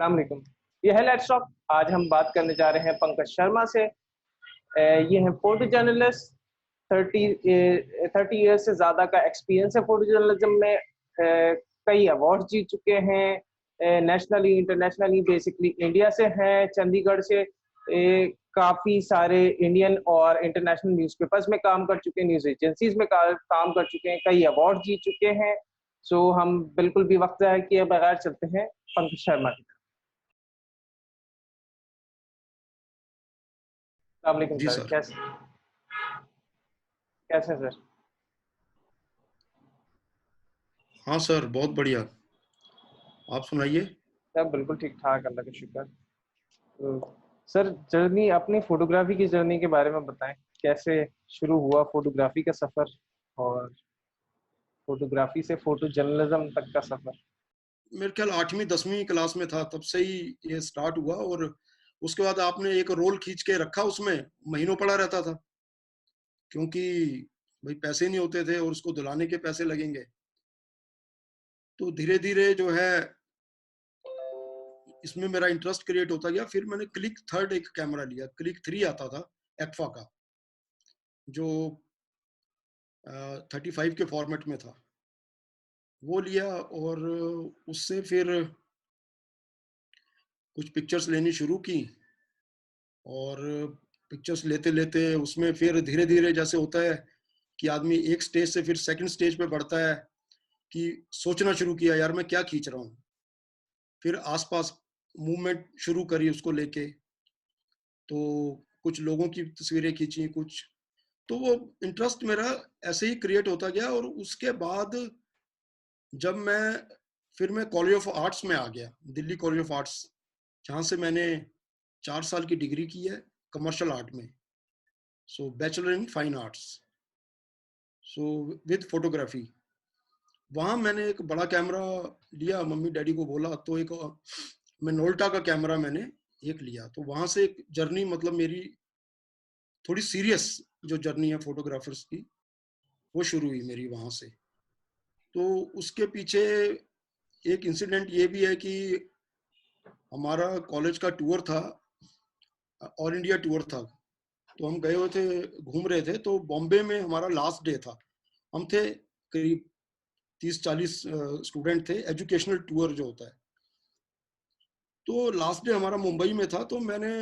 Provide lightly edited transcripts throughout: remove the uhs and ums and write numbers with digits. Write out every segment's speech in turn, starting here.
अस्सलाम वालेकुम। ये है लेट्स टॉक। आज हम बात करने जा रहे हैं पंकज शर्मा से। ये हैं फोटो जर्नलिस्ट। 30 ईयर्स से ज़्यादा का एक्सपीरियंस है फोटो जर्नलिज्म में। कई अवार्ड जीत चुके हैं, नेशनली इंटरनेशनली। बेसिकली इंडिया से हैं, चंडीगढ़ से। काफ़ी सारे इंडियन और इंटरनेशनल न्यूज़पेपर्स में काम कर चुके हैं, न्यूज़ एजेंसीज में काम कर चुके हैं, कई अवार्ड जीत चुके हैं। सो हम बिल्कुल भी वक्त ज़ाया किए बगैर चलते हैं पंकज शर्मा की तरफ। अस्सलाम वालेकुम जी सर, सर। कैसे कैसे हैं सर? हाँ सर, बहुत बढ़िया। आप सुनाइए। सब बिल्कुल ठीक ठाक, अल्लाह का शुक्र। तो सर, जर्नी, अपनी फोटोग्राफी की जर्नी के बारे में बताएं। कैसे शुरू हुआ फोटोग्राफी का सफर, और फोटोग्राफी से फोटो जर्नलिज्म तक का सफर। मेरे ख्याल 8वीं 10वीं क्लास में था, तब से ही ये स्टार्ट हुआ। और उसके बाद आपने एक रोल खींच के रखा, उसमें महीनों पड़ा रहता था, क्योंकि भाई पैसे नहीं होते थे और उसको दिलाने के पैसे लगेंगे। तो धीरे धीरे जो है इसमें मेरा इंटरेस्ट क्रिएट होता गया। फिर मैंने क्लिक थर्ड एक कैमरा लिया, क्लिक 3 आता था एक्फा का, जो 35 के फॉर्मेट में था। वो लिया और उससे फिर कुछ पिक्चर्स लेनी शुरू की। और पिक्चर्स लेते लेते उसमें फिर धीरे धीरे जैसे होता है कि आदमी एक स्टेज से फिर सेकंड स्टेज पे बढ़ता है, कि सोचना शुरू किया यार मैं क्या खींच रहा हूँ। फिर आसपास मूवमेंट शुरू करी उसको लेके। तो कुछ लोगों की तस्वीरें खींची कुछ। तो वो इंटरेस्ट मेरा ऐसे ही क्रिएट होता गया। और उसके बाद जब मैं कॉलेज ऑफ आर्ट्स में आ गया, दिल्ली कॉलेज ऑफ आर्ट्स, जहाँ से मैंने 4 साल की डिग्री की है कमर्शियल आर्ट में। So bachelor in fine arts, so with photography. वहाँ मैंने एक बड़ा कैमरा लिया, मम्मी डैडी को बोला तो एक मिनोल्टा का कैमरा मैंने एक लिया। तो वहाँ से एक जर्नी, मतलब मेरी थोड़ी सीरियस जो जर्नी है फोटोग्राफर्स की, वो शुरू हुई मेरी वहाँ से। तो उसके पीछे एक इंसिडेंट ये भी है कि हमारा कॉलेज का टूर था, ऑल इंडिया टूर था। तो हम गए हुए थे, घूम रहे थे। तो बॉम्बे में हमारा लास्ट डे था। हम थे करीब 30-40 स्टूडेंट थे, एजुकेशनल टूर जो होता है। तो लास्ट डे हमारा मुंबई में था। तो मैंने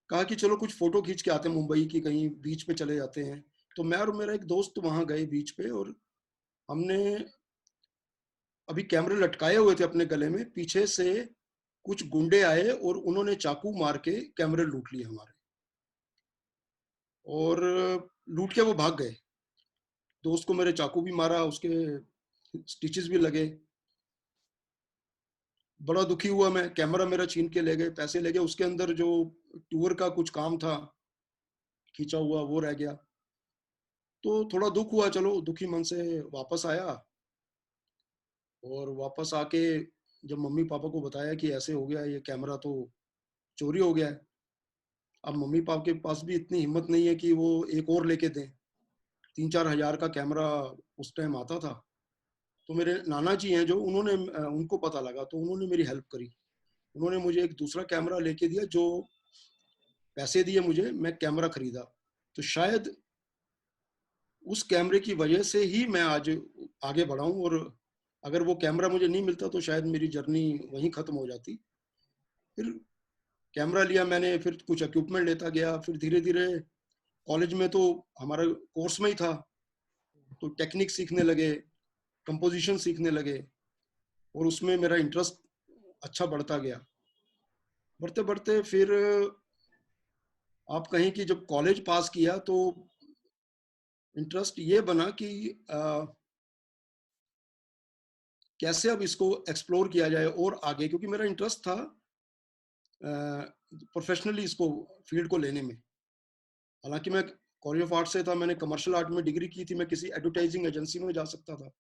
कहा कि चलो कुछ फोटो खींच के आते हैं मुंबई की, कहीं बीच पे चले जाते हैं। तो मैं और मेरा एक दोस्त वहां गए बीच पे। और हमने अभी कैमरे लटकाए हुए थे अपने गले में, पीछे से कुछ गुंडे आए और उन्होंने चाकू मार के कैमरे लूट लिए हमारे। और लूट के वो भाग गए। दोस्त को मेरे चाकू भी मारा, उसके स्टिचेस भी लगे। बड़ा दुखी हुआ मैं, कैमरा मेरा छीन के ले गए, पैसे ले गए। उसके अंदर जो टूर का कुछ काम था खींचा हुआ, वो रह गया। तो थोड़ा दुख हुआ। चलो दुखी मन से वापस आया। और वापस आके जब मम्मी पापा को बताया कि ऐसे हो गया, ये कैमरा तो चोरी हो गया है। अब मम्मी पापा के पास भी इतनी हिम्मत नहीं है कि वो एक और लेके दें। 3-4 हज़ार का कैमरा उस टाइम आता था। तो मेरे नाना जी हैं जो, उन्होंने उनको पता लगा तो उन्होंने मेरी हेल्प करी। उन्होंने मुझे एक दूसरा कैमरा लेके दिया, जो पैसे दिए मुझे, मैं कैमरा खरीदा। तो शायद उस कैमरे की वजह से ही मैं आज आगे बढ़ा हूँ। और अगर वो कैमरा मुझे नहीं मिलता तो शायद मेरी जर्नी वहीं खत्म हो जाती। फिर कैमरा लिया मैंने, फिर कुछ इक्विपमेंट लेता गया। फिर धीरे धीरे कॉलेज में तो हमारा कोर्स में ही था, तो टेक्निक सीखने लगे, कंपोजिशन सीखने लगे। और उसमें मेरा इंटरेस्ट अच्छा बढ़ता गया। बढ़ते बढ़ते फिर आप कहें कि जब कॉलेज पास किया तो इंटरेस्ट ये बना कि कैसे अब इसको एक्सप्लोर किया जाए और आगे, क्योंकि मेरा इंटरेस्ट था प्रोफेशनली इसको, फील्ड को लेने में। हालांकि मैं कॉलेज ऑफ आर्ट से था, मैंने कमर्शियल आर्ट में डिग्री की थी, मैं किसी एडवर्टाइजिंग एजेंसी में जा सकता था।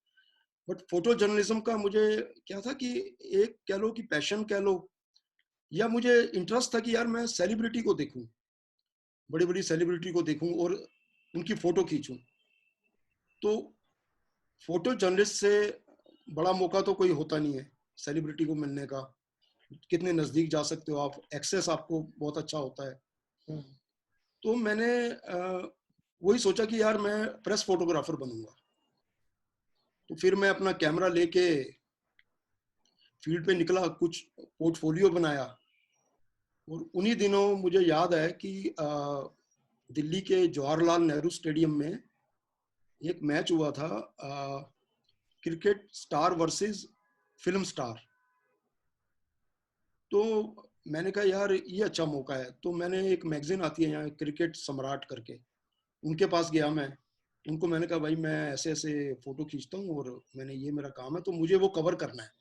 बट फोटो जर्नलिज्म का मुझे क्या था कि एक कह लो कि पैशन कह लो, या मुझे इंटरेस्ट था कि यार मैं सेलिब्रिटी को देखूं, बड़ी बड़ी सेलिब्रिटी को देखूं और उनकी फोटो खींचूं। तो फोटो जर्नलिस्ट से बड़ा मौका तो कोई होता नहीं है सेलिब्रिटी को मिलने का, कितने नजदीक जा सकते हो आप, एक्सेस आपको बहुत अच्छा होता है। तो मैंने वही सोचा कि यार मैं प्रेस फोटोग्राफर बनूंगा। तो फिर मैं अपना कैमरा लेके फील्ड पे निकला, कुछ पोर्टफोलियो बनाया। और उन्हीं दिनों मुझे याद है कि दिल्ली के जवाहरलाल नेहरू स्टेडियम में एक मैच हुआ था, cricket star versus film star. तो मैंने कहा यार ये अच्छा मौका है। तो मैंने, एक मैगजीन आती है यहाँ क्रिकेट सम्राट करके, उनके पास गया मैं। उनको मैंने कहा भाई मैं ऐसे ऐसे फोटो खींचता हूँ और मैंने ये मेरा काम है, तो मुझे वो कवर करना है,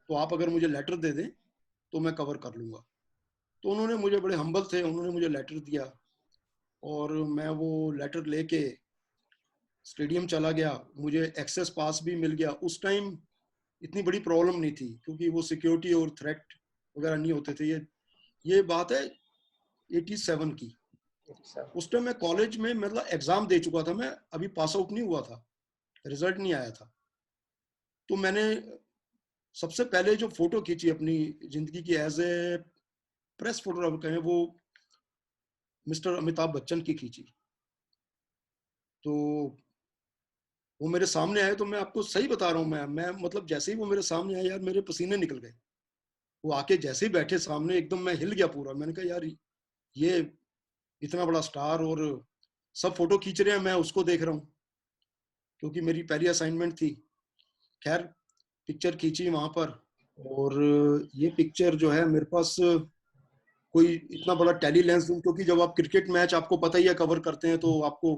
तो आप अगर मुझे लेटर दे दें तो मैं कवर कर लूंगा। तो उन्होंने मुझे, बड़े हम्बल थे, उन्होंने मुझे लेटर दिया और मैं वो लेटर लेके स्टेडियम चला गया। मुझे एक्सेस पास भी मिल गया। उस टाइम इतनी बड़ी प्रॉब्लम नहीं थी क्योंकि वो सिक्योरिटी और थ्रेट वगैरह नहीं होते थे। ये बात है 87 की। उस टाइम मैं कॉलेज में, मतलब एग्जाम दे चुका था, मैं अभी पास आउट नहीं हुआ था, रिजल्ट नहीं आया था। तो मैंने सबसे पहले जो फोटो खींची अपनी जिंदगी की एज ए प्रेस फोटोग्राफर कहें, वो मिस्टर अमिताभ बच्चन की खींची। तो वो मेरे सामने आए, तो मैं आपको सही बता रहा हूँ, मैं मतलब जैसे ही वो मेरे सामने आए यार, मेरे पसीने निकल गए। वो आके जैसे ही बैठे सामने, एकदम मैं हिल गया पूरा। मैंने कहा यार ये इतना बड़ा स्टार, और सब फोटो खींच रहे हैं, मैं उसको देख रहा हूँ, क्योंकि मेरी पहली असाइनमेंट थी। खैर पिक्चर खींची वहां पर, और ये पिक्चर जो है मेरे पास कोई इतना बड़ा टेली लेंस, क्योंकि जब आप क्रिकेट मैच, आपको पता ही है, कवर करते हैं, तो आपको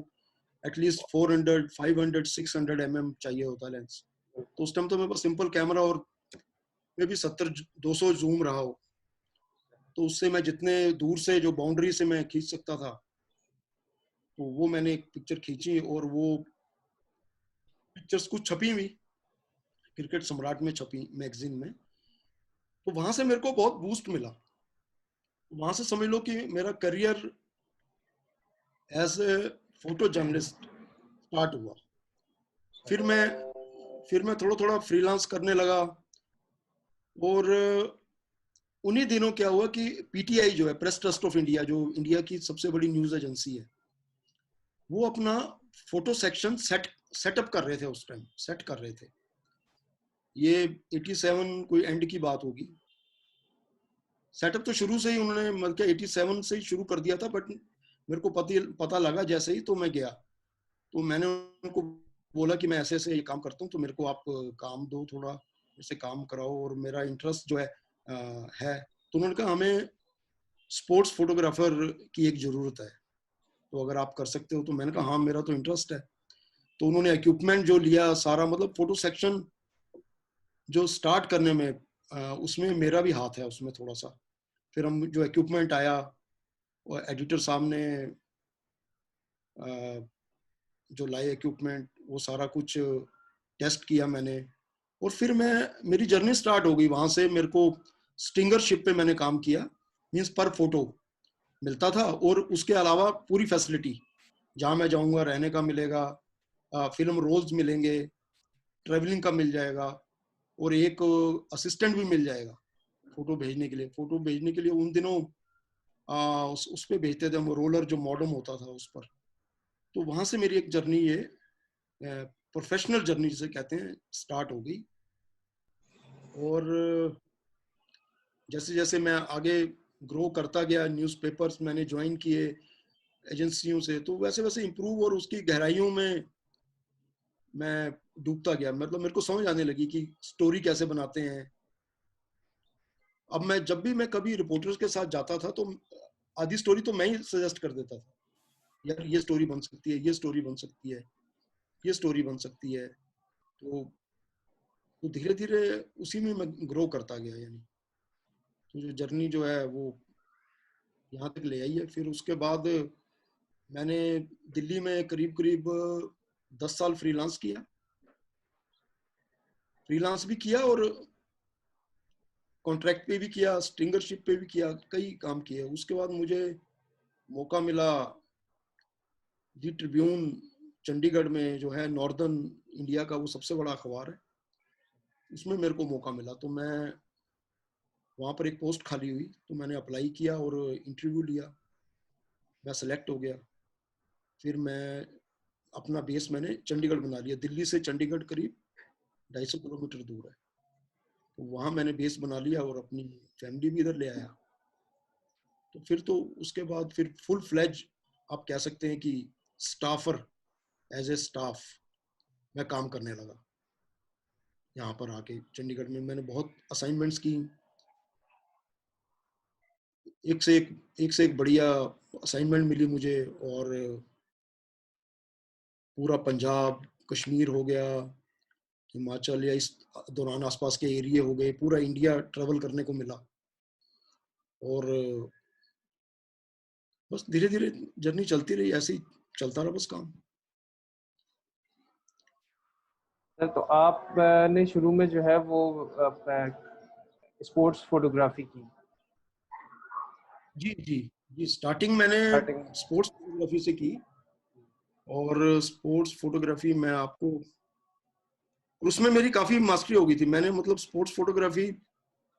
एटलीस्ट 400 500 600 mm चाहिए होता है लेंस। तो उस टाइम तो मेरे पास सिंपल कैमरा, और मे भी 70-200 जूम रहा हो, तो उससे मैं जितने दूर से, जो बाउंड्री से मैं खींच सकता था, तो वो मैंने एक पिक्चर खींची। और वो पिक्चर्स कुछ छपी हुई, क्रिकेट सम्राट में छपी, मैगजीन में। तो वहां से मेरे को बहुत बूस्ट मिला। वहां से समझ लो कि मेरा career as a photojournalist start हुआ। फिर मैं थोड़ा थोड़ा फ्रीलांस करने लगा। और उन्हीं दिनों क्या हुआ कि पीटीआई जो है, प्रेस ट्रस्ट ऑफ इंडिया, जो इंडिया की सबसे बड़ी न्यूज एजेंसी है, वो अपना फोटो सेक्शन सेटअप कर रहे थे। उस टाइम सेट कर रहे थे। ये 87 कोई एंड की बात होगी। सेटअप तो शुरू से ही उन्होंने, मतलब 87 से ही शुरू कर दिया था, बट मेरे को पता लगा जैसे ही, तो मैं गया। तो मैंने उनको बोला कि मैं ऐसे ऐसे ये काम करता हूँ, तो मेरे को आप काम दो, थोड़ा ऐसे काम कराओ, और मेरा इंटरेस्ट जो है। तो उन्होंने कहा हमें स्पोर्ट्स फोटोग्राफर की एक जरूरत है, तो अगर आप कर सकते हो। तो मैंने कहा हाँ, मेरा तो इंटरेस्ट है। तो उन्होंने इक्विपमेंट जो लिया सारा, मतलब फोटो सेक्शन जो स्टार्ट करने में, उसमें मेरा भी हाथ है उसमें थोड़ा सा। फिर हम, जो इक्विपमेंट आया, और एडिटर साहब ने जो लाए इक्विपमेंट, वो सारा कुछ टेस्ट किया मैंने। और फिर मेरी जर्नी स्टार्ट हो गई वहां से। मेरे को स्टिंगर शिप पे मैंने काम किया, मींस पर फोटो मिलता था, और उसके अलावा पूरी फैसिलिटी, जहां मैं जाऊंगा रहने का मिलेगा, फिल्म रोल्स मिलेंगे, ट्रेवलिंग का मिल जाएगा, और एक असिस्टेंट भी मिल जाएगा फोटो भेजने के लिए। उन दिनों उस पे भेजते थे हम, रोलर जो मॉडर्न होता था उस पर। तो वहां से मेरी एक जर्नी, ये प्रोफेशनल जर्नी जिसे कहते हैं, स्टार्ट हो गई। और जैसे जैसे मैं आगे ग्रो करता गया, न्यूज़पेपर्स मैंने ज्वाइन किए एजेंसियों से, तो वैसे वैसे इम्प्रूव, और उसकी गहराइयों में मैं डूबता गया। मतलब मेरे को समझ आने लगी कि स्टोरी कैसे बनाते हैं। अब जब भी मैं कभी रिपोर्टर्स के साथ जाता था, तो आधी स्टोरी तो मैं ही सजेस्ट कर देता था, यार ये स्टोरी बन सकती है, ये स्टोरी बन सकती है, ये स्टोरी बन सकती है। तो धीरे धीरे उसी में मैं ग्रो करता गया। यानी तो जो जर्नी जो है वो यहाँ तक ले आई है। फिर उसके बाद मैंने दिल्ली में करीब करीब 10 साल फ्रीलांस भी किया, और कॉन्ट्रैक्ट पे भी किया, स्ट्रिंगरशिप पे भी किया, कई काम किए। उसके बाद मुझे मौका मिला दी ट्रिब्यून, चंडीगढ़ में जो है, नॉर्दर्न इंडिया का वो सबसे बड़ा अखबार है, उसमें मेरे को मौका मिला, तो मैं वहाँ पर एक पोस्ट खाली हुई, तो मैंने अप्लाई किया और इंटरव्यू लिया, मैं सेलेक्ट हो गया। फिर मैं अपना बेस मैंने चंडीगढ़ बना लिया। दिल्ली से चंडीगढ़ करीब 250 किलोमीटर दूर है, तो वहाँ मैंने बेस बना लिया और अपनी फैमिली भी इधर ले आया। तो फिर तो उसके बाद फिर फुल फ्लेज आप कह सकते हैं कि स्टाफर, एज ए स्टाफ मैं काम करने लगा। यहाँ पर आके चंडीगढ़ में मैंने बहुत असाइनमेंट्स की, एक से एक बढ़िया असाइनमेंट मिली मुझे। और पूरा पंजाब, कश्मीर हो गया, हिमाचल, या इस दौरान आसपास के एरिया हो गए, पूरा इंडिया ट्रेवल करने को मिला। और बस धीरे धीरे जर्नी चलती रही, ऐसे ही चलता रहा बस काम। सर तो आपने शुरू में जो है वो स्पोर्ट्स फोटोग्राफी की जी जी जी, स्टार्टिंग मैंने स्टार्टिंग। स्पोर्ट्स फोटोग्राफी से की। और स्पोर्ट्स फोटोग्राफी में आपको, उसमें मेरी काफी मास्टरी हो गई थी। मैंने मतलब स्पोर्ट्स फोटोग्राफी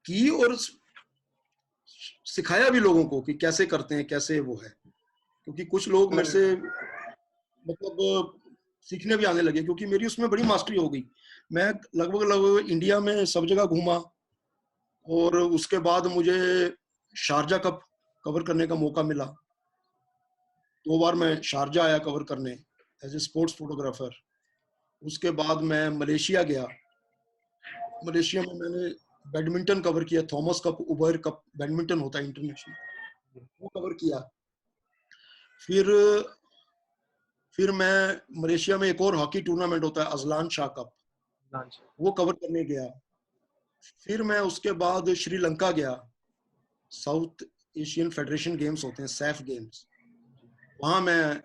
की और सिखाया भी लोगों को कि कैसे करते हैं, कैसे वो है। क्योंकि कुछ लोग मेरे से मतलब सीखने भी आने लगे, क्योंकि मेरी उसमें बड़ी मास्टरी हो गई। मैं लगभग लगभग इंडिया में सब जगह घूमा, और उसके बाद मुझे शारजा कप कवर करने का मौका मिला। 2 बार मैं शारजा आया कवर करने एज ए स्पोर्ट्स फोटोग्राफर। उसके बाद मैं मलेशिया गया। मलेशिया में मैंने बैडमिंटन कवर किया, Thomas cup, Uber cup badminton होता है इंटरनेशनल, वो कवर किया। फिर फिर मैं मलेशिया में एक और हॉकी टूर्नामेंट होता है अजलान शाह कप, वो कवर करने गया। फिर मैं उसके बाद श्रीलंका गया, साउथ एशियन फेडरेशन गेम्स होते हैं, सैफ गेम्स, वहां मैं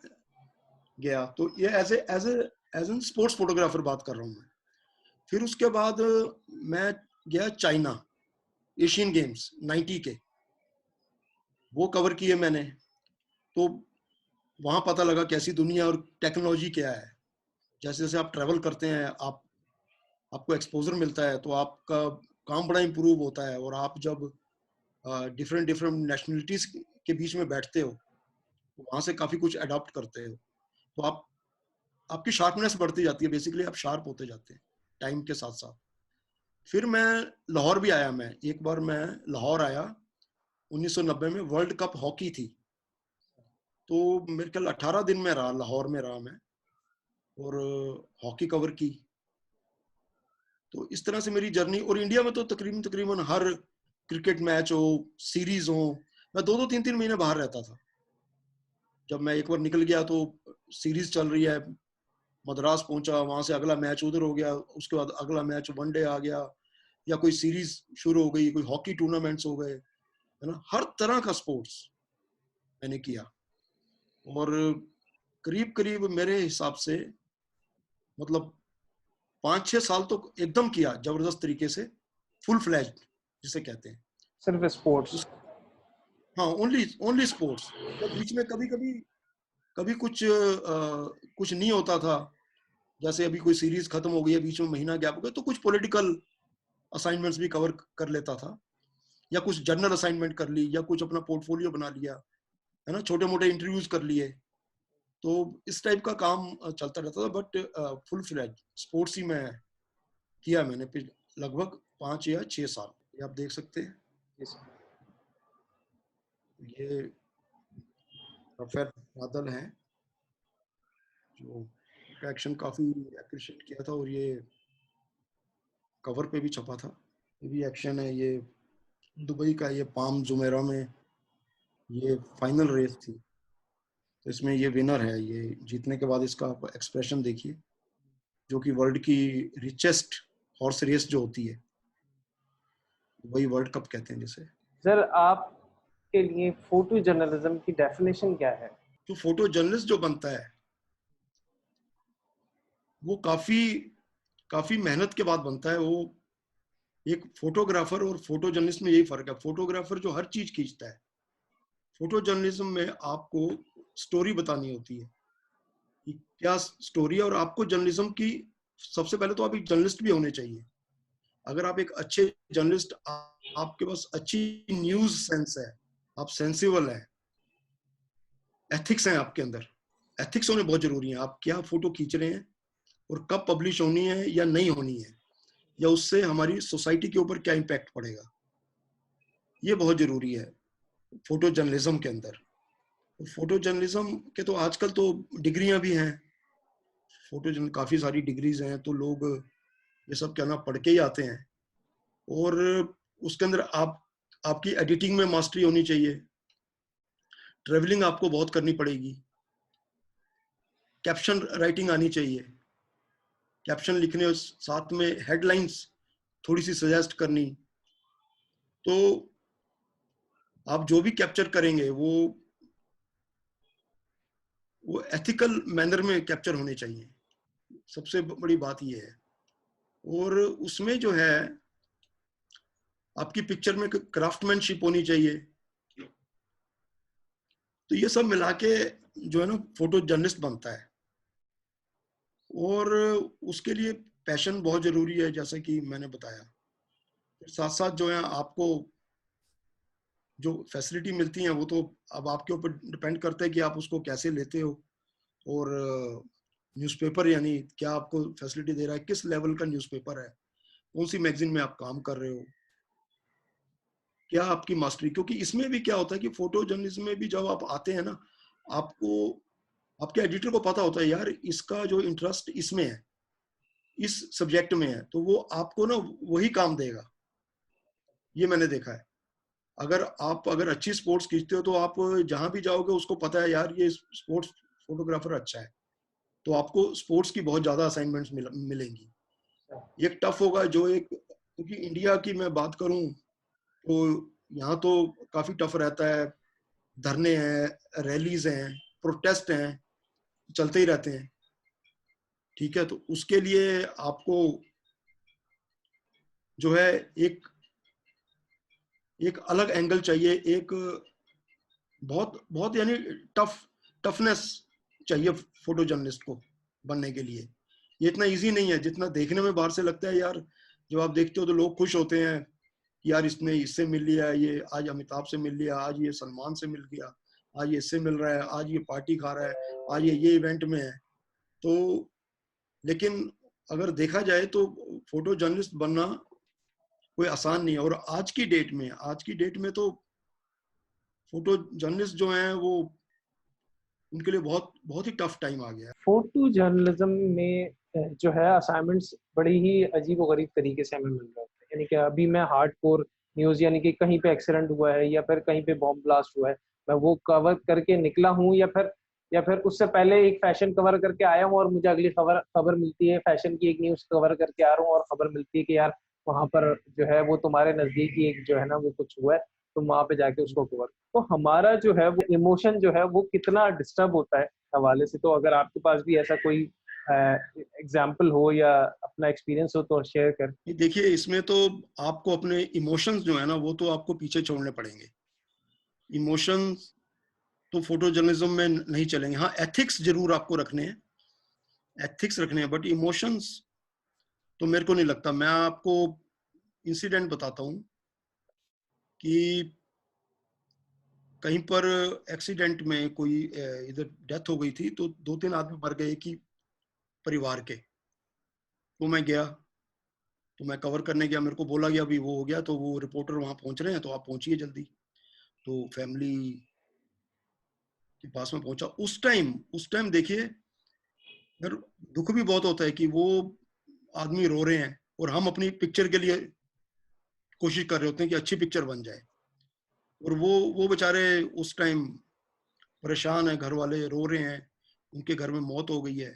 गया। तो ये एज एन स्पोर्ट्स फोटोग्राफर बात कर रहा हूँ मैं। फिर उसके बाद मैं गया चाइना, एशियन गेम्स 90 के, वो कवर किए मैंने। तो वहां पता लगा कैसी दुनिया और टेक्नोलॉजी क्या है। जैसे जैसे आप ट्रैवल करते हैं, आपको एक्सपोजर मिलता है, तो आपका काम बड़ा इम्प्रूव होता है। और आप जब डिफरेंट डिफरेंट नेशनलिटीज के बीच में बैठते हो, वहां से काफी कुछ अडॉप्ट करते हो, तो आपकी शार्पनेस बढ़ती जाती है। बेसिकली आप शार्प होते जाते हैं टाइम के साथ साथ। फिर मैं लाहौर भी आया। मैं एक बार मैं लाहौर आया, 1990 में वर्ल्ड कप हॉकी थी। तो मेरे ख्याल 18 दिन में रहा, लाहौर में रहा मैं, और हॉकी कवर की। तो इस तरह से मेरी जर्नी। और इंडिया में तो तकरीबन तकरीबन हर क्रिकेट मैच हो, सीरीज हो, मैं 2-2 3-3 महीने बाहर रहता था। जब मैं एक बार निकल गया तो सीरीज चल रही है, मद्रास पहुंचा, वहां से अगला मैच उधर हो गया, उसके बाद अगला मैच वनडे आ गया, या कोई सीरीज शुरू हो गई, कोई हॉकी टूर्नामेंट्स हो गए, है ना। हर तरह का स्पोर्ट्स मैंने किया। और करीब करीब मेरे हिसाब से मतलब 5-6 साल तो एकदम किया जबरदस्त तरीके से, फुल फ्लैज्ड जिसे कहते हैं। सिर्फ स्पोर्ट्स। उस हाँ, ओनली ओनली स्पोर्ट्स। जब बीच में कभी कभी कभी कुछ नहीं होता था, जैसे अभी कोई सीरीज खत्म हो गई है, बीच में महीना गैप हो गया, तो कुछ पॉलिटिकल असाइनमेंट्स भी कवर कर लेता था, या कुछ जर्नल असाइनमेंट कर ली, या कुछ अपना पोर्टफोलियो बना लिया, है ना, छोटे मोटे इंटरव्यूज कर लिए। तो इस टाइप का काम चलता रहता था। बट फुल फ्लैज स्पोर्ट्स ही मैं किया मैंने लगभग 5 या 6 साल। ये आप देख सकते हैं, ये रफेल बादल है जो एक्शन काफी अप्रिशिएट किया था, और ये कवर पे भी छपा था। ये भी एक्शन है, ये दुबई का, ये पाम जुमेरा में ये फाइनल रेस थी। तो इसमें ये विनर है, ये जीतने के बाद इसका आप एक्सप्रेशन देखिए, जो कि वर्ल्ड की रिचेस्ट हॉर्स रेस जो होती है, वही वर्ल्ड कप कहते हैं जिसे। सर आपके लिए फोटो जर्नलिज्म की डेफिनेशन क्या है? तो फोटो जर्नलिस्ट जो बनता है, वो काफी काफी मेहनत के बाद बनता है। वो एक फोटोग्राफर और फोटो जर्नलिस्ट में यही फर्क है। फोटोग्राफर जो हर चीज खींचता है, फोटो जर्नलिज्म में आपको स्टोरी बतानी होती है कि क्या स्टोरी है। और आपको जर्नलिज्म की, सबसे पहले तो आप एक जर्नलिस्ट भी होने चाहिए। अगर आप एक अच्छे जर्नलिस्ट, आपके पास अच्छी न्यूज सेंस है, आप सेंसिबल है, एथिक्स हैं आपके अंदर, एथिक्स होने बहुत जरूरी है। आप क्या फोटो खींच रहे हैं और कब पब्लिश होनी है या नहीं होनी है, या उससे हमारी सोसाइटी के ऊपर क्या इम्पैक्ट पड़ेगा, ये बहुत जरूरी है फोटो जर्नलिज्म के अंदर। फोटो जर्नलिज्म के तो आजकल तो डिग्रियां भी हैं, फोटो जर्नल काफी सारी डिग्रीज हैं, तो लोग ये सब क्या ना पढ़ के ही आते हैं। और उसके अंदर आपकी एडिटिंग में मास्टरी होनी चाहिए, ट्रेवलिंग आपको बहुत करनी पड़ेगी, कैप्शन राइटिंग आनी चाहिए, कैप्शन लिखने और साथ में हेडलाइंस थोड़ी सी सजेस्ट करनी। तो आप जो भी कैप्चर करेंगे वो एथिकल मैनर में कैप्चर होने चाहिए, सबसे बड़ी बात ये है। और उसमें जो है आपकी पिक्चर में क्राफ्टमैनशिप होनी चाहिए। तो ये सब मिला के जो है ना फोटो जर्नलिस्ट बनता है। और उसके लिए पैशन बहुत जरूरी है, जैसा कि मैंने बताया। साथ साथ जो है आपको जो फैसिलिटी मिलती है वो तो अब आपके ऊपर डिपेंड करता है कि आप उसको कैसे लेते हो। और न्यूज़पेपर यानी क्या आपको फैसिलिटी दे रहा है, किस लेवल का न्यूज़पेपर है, कौन सी मैगजीन में आप काम कर रहे हो, क्या आपकी मास्टरी। क्योंकि इसमें भी क्या होता है कि फोटो जर्नलिज्म में भी जब आप आते हैं ना, आपको आपके एडिटर को पता होता है यार इसका जो इंटरेस्ट इसमें है, इस सब्जेक्ट में है, तो वो आपको ना वही काम देगा। ये मैंने देखा है। अगर अच्छी स्पोर्ट्स खींचते हो तो आप जहां भी जाओगे उसको पता है यार ये स्पोर्ट्स फोटोग्राफर अच्छा है, तो आपको स्पोर्ट्स की बहुत ज्यादा असाइनमेंट्स मिलेंगी। एक टफ होगा जो एक, क्योंकि इंडिया की मैं बात करूं तो यहाँ तो काफी टफ रहता है, धरने हैं, रैलीज हैं, प्रोटेस्ट हैं, चलते ही रहते हैं। ठीक है, तो उसके लिए आपको जो है एक एक अलग एंगल चाहिए, एक बहुत बहुत यानी टफ टफनेस चाहिए फोटो जर्नलिस्ट को बनने के लिए। ये इतना इजी नहीं है जितना देखने में बाहर से लगता है यार। जब आप देखते हो तो लोग खुश होते हैं कि यार इसने इससे मिल लिया, ये आज अमिताभ से मिल लिया, आज ये सलमान से मिल गया, आज ये इससे मिल रहा है, आज ये पार्टी खा रहा है, आज ये इवेंट में है। तो लेकिन अगर देखा जाए तो फोटो जर्नलिस्ट बनना कोई आसान नहीं है। और आज की डेट में तो फोटो जर्नलिस्ट जो हैं वो उनके लिए बहुत बहुत ही टफ टाइम आ गया है। फोटो जर्नलिज्म में जो है असाइनमेंट्स बड़ी ही अजीब और गरीब तरीके से हमें मिल रहे होते हैं। यानी कि अभी मैं हार्डकोर न्यूज़, यानी कि कहीं पे एक्सीडेंट हुआ है या फिर कहीं पे बॉम्ब ब्लास्ट हुआ है, मैं वो कवर करके निकला हूँ, या फिर उससे पहले एक फैशन कवर करके आया हूँ और मुझे अगली खबर खबर मिलती है, फैशन की एक न्यूज़ कवर करके आ रहा हूँ और खबर मिलती है कि यार वहां पर जो है वो तुम्हारे नजदीक ही एक जो है ना वो कुछ हुआ है, तुम वहां पे जाके उसको कवर। तो हमारा जो है वो इमोशन जो है वो कितना डिस्टर्ब होता है हवाले से। तो अगर आपके पास भी ऐसा कोई एग्जाम्पल हो या अपना एक्सपीरियंस हो तो शेयर कर। ये देखिए, इसमें तो आपको अपने इमोशंस जो है ना वो तो आपको पीछे छोड़ने पड़ेंगे। इमोशंस तो फोटो जर्नलिज्म में नहीं चलेंगे। हाँ, एथिक्स जरूर आपको रखने हैं, एथिक्स रखने हैं, बट इमोशंस तो मेरे को नहीं लगता। मैं आपको इंसिडेंट बताता हूँ कि कहीं पर एक्सीडेंट में कोई इधर डेथ हो गई थी, तो 2-3 आदमी मर गए कि परिवार के। तो मैं गया, तो मैं कवर करने गया, मेरे को बोला गया अभी वो हो गया, तो वो रिपोर्टर वहां पहुंच रहे हैं तो आप पहुंचिए जल्दी। तो फैमिली के पास में पहुंचा। उस टाइम देखिए यार, दुख भी बहुत होता है कि वो आदमी रो रहे हैं और हम अपनी पिक्चर के लिए कोशिश कर रहे होते हैं कि अच्छी पिक्चर बन जाए। और वो बेचारे उस टाइम परेशान है, घर वाले रो रहे हैं, उनके घर में मौत हो गई है,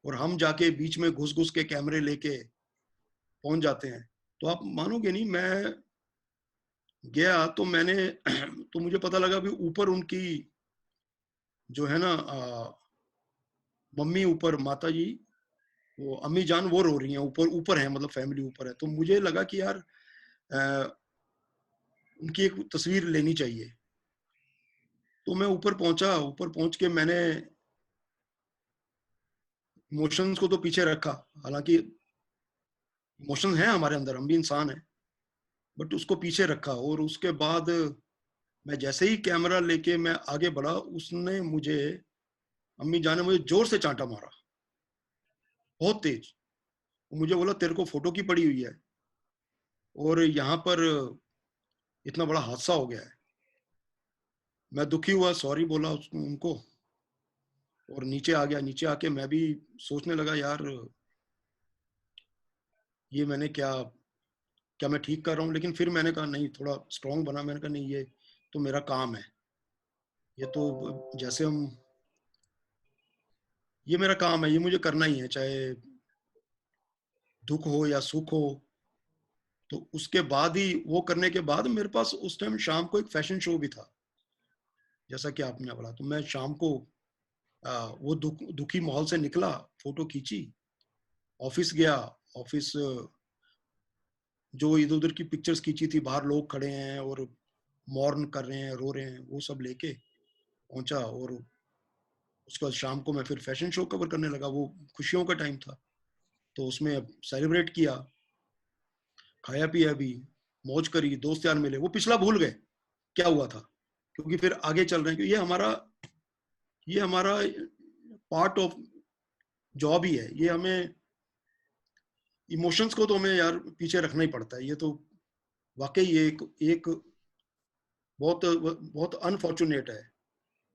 और हम जाके बीच में घुस घुस के कैमरे लेके पहुंच जाते हैं। तो आप मानोगे नहीं, मैं गया तो मैंने तो मुझे पता लगा भी ऊपर उनकी जो है ना मम्मी, ऊपर माता जी, वो अम्मी जान वो रो रही हैं, ऊपर ऊपर है, मतलब फैमिली ऊपर है। तो मुझे लगा कि यार उनकी एक तस्वीर लेनी चाहिए। तो मैं ऊपर पहुंचा, ऊपर पहुंच के मैंने इमोशंस को तो पीछे रखा, हालांकि इमोशन है हमारे अंदर, हम भी इंसान हैं, बट उसको पीछे रखा। और उसके बाद मैं जैसे ही कैमरा लेके मैं आगे बढ़ा, उसने मुझे, अम्मी जान ने मुझे जोर से चांटा मारा, बहुत तेज। मुझे बोला तेरे को फोटो की पड़ी हुई है और यहाँ पर इतना बड़ा हादसा हो गया है। मैं दुखी हुआ, सॉरी बोला उनको और नीचे आ गया। नीचे आके मैं भी सोचने लगा, यार ये मैंने क्या क्या मैं ठीक कर रहा हूँ? लेकिन फिर मैंने कहा नहीं, थोड़ा स्ट्रांग बना। मैंने कहा नहीं, ये तो मेरा काम है, ये तो जैसे हम, ये मेरा काम है, ये मुझे करना ही है, चाहे दुख हो या सुख हो। तो उसके बाद ही, वो करने के बाद मेरे पास उस टाइम शाम को एक फैशन शो भी था, जैसा कि आपने बोला। तो मैं शाम को वो दुखी माहौल से निकला, फोटो खींची, ऑफिस गया। ऑफिस जो इधर उधर की पिक्चर्स खींची थी, बाहर लोग खड़े हैं और मौर्न कर रहे हैं, रो रहे हैं, वो सब लेके पहुंचा। और उसके बाद शाम को मैं फिर फैशन शो कवर करने लगा। वो खुशियों का टाइम था, तो उसमें सेलिब्रेट किया, खाया पिया भी, मौज करी, दोस्त यार मिले, वो पिछला भूल गए क्या हुआ था, क्योंकि फिर आगे चल रहे हैं। ये हमारा पार्ट ऑफ जॉब ही है। ये हमें, इमोशंस को तो हमें यार पीछे रखना ही पड़ता है। ये तो वाकई एक एक बहुत बहुत अनफॉर्चुनेट है